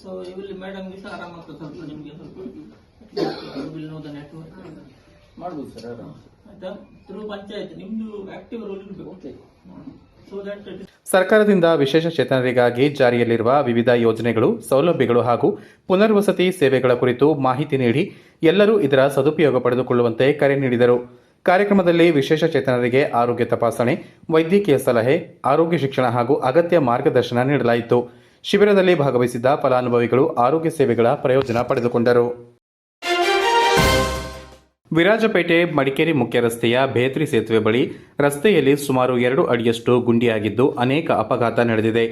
ಸೊ ಇಲ್ಲಿ ಮೇಡಮ್ಗೆ ಸಹ ಆರಾಮಾಗ್ತದೆ, ಸ್ವಲ್ಪ ನಿಮ್ಗೆ ಸ್ವಲ್ಪ ನೆಟ್ವರ್ಕ್ ಮಾಡ್ಬೋದು ಸರ್ ಆರಾಮ. ಆಯ್ತಾ? ಥ್ರೂ ಪಂಚಾಯತ್ ನಿಮ್ದು ಆಕ್ಟಿವ್ ರೋಲ್ ಇರಬೇಕು. ಸೊ ದಟ್ ಸರ್ಕಾರದಿಂದ ವಿಶೇಷ ಚೇತನರಿಗಾಗಿ ಜಾರಿಯಲ್ಲಿರುವ ವಿವಿಧ ಯೋಜನೆಗಳು, ಸೌಲಭ್ಯಗಳು ಹಾಗೂ ಪುನರ್ವಸತಿ ಸೇವೆಗಳ ಕುರಿತು ಮಾಹಿತಿ ನೀಡಿ ಎಲ್ಲರೂ ಇದರ ಸದುಪಯೋಗ ಪಡೆದುಕೊಳ್ಳುವಂತೆ ಕರೆ ನೀಡಿದರು. ಕಾರ್ಯಕ್ರಮದಲ್ಲಿ ವಿಶೇಷ ಚೇತನರಿಗೆ ಆರೋಗ್ಯ ತಪಾಸಣೆ, ವೈದ್ಯಕೀಯ ಸಲಹೆ, ಆರೋಗ್ಯ ಶಿಕ್ಷಣ ಹಾಗೂ ಅಗತ್ಯ ಮಾರ್ಗದರ್ಶನ ನೀಡಲಾಯಿತು. ಶಿಬಿರದಲ್ಲಿ ಭಾಗವಹಿಸಿದ್ದ ಫಲಾನುಭವಿಗಳು ಆರೋಗ್ಯ ಸೇವೆಗಳ ಪ್ರಯೋಜನ ಪಡೆದುಕೊಂಡರು. ವಿರಾಜಪೇಟೆ ಮಡಿಕೇರಿ ಮುಖ್ಯ ರಸ್ತೆಯ ಬೇತ್ರಿ ಸೇತುವೆ ಬಳಿ ರಸ್ತೆಯಲ್ಲಿ ಸುಮಾರು 2 ಅಡಿಯಷ್ಟು ಗುಂಡಿಯಾಗಿದ್ದು ಅನೇಕ ಅಪಘಾತ ನಡೆದಿದೆ.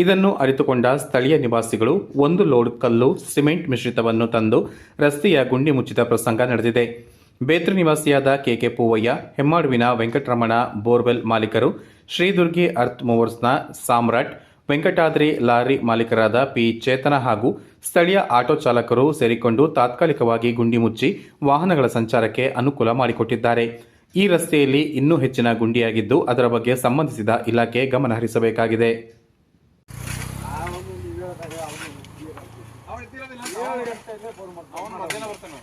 ಇದನ್ನು ಅರಿತುಕೊಂಡ ಸ್ಥಳೀಯ ನಿವಾಸಿಗಳು 1 ಲೋಡ್ ಕಲ್ಲು, ಸಿಮೆಂಟ್ ಮಿಶ್ರಿತವನ್ನು ತಂದು ರಸ್ತೆಯ ಗುಂಡಿ ಮುಚ್ಚಿದ ಪ್ರಸಂಗ ನಡೆದಿದೆ. ಬೇತ್ರಿ ನಿವಾಸಿಯಾದ ಕೆಕೆ ಪೂವಯ್ಯ, ಹೆಮ್ಮಾಡುವಿನ ವೆಂಕಟರಮಣ ಬೋರ್ವೆಲ್ ಮಾಲೀಕರು, ಶ್ರೀದುರ್ಗಿ ಅರ್ತ್ ಮೂವರ್ಸ್ನ ಸಾಮ್ರಾಟ್, ವೆಂಕಟಾದ್ರಿ ಲಾರಿ ಮಾಲೀಕರಾದ ಪಿ ಚೇತನ ಹಾಗೂ ಸ್ಥಳೀಯ ಆಟೋ ಚಾಲಕರು ಸೇರಿಕೊಂಡು ತಾತ್ಕಾಲಿಕವಾಗಿ ಗುಂಡಿ ಮುಚ್ಚಿ ವಾಹನಗಳ ಸಂಚಾರಕ್ಕೆ ಅನುಕೂಲ ಮಾಡಿಕೊಟ್ಟಿದ್ದಾರೆ. ಈ ರಸ್ತೆಯಲ್ಲಿ ಇನ್ನೂ ಹೆಚ್ಚಿನ ಗುಂಡಿಯಾಗಿದ್ದು ಅದರ ಬಗ್ಗೆ ಸಂಬಂಧಿಸಿದ ಇಲಾಖೆ ಗಮನ ಹರಿಸಬೇಕಾಗಿದೆ. ಅವನು ಮಧ್ಯಾಹ್ನ ಬರ್ತಾನೆ.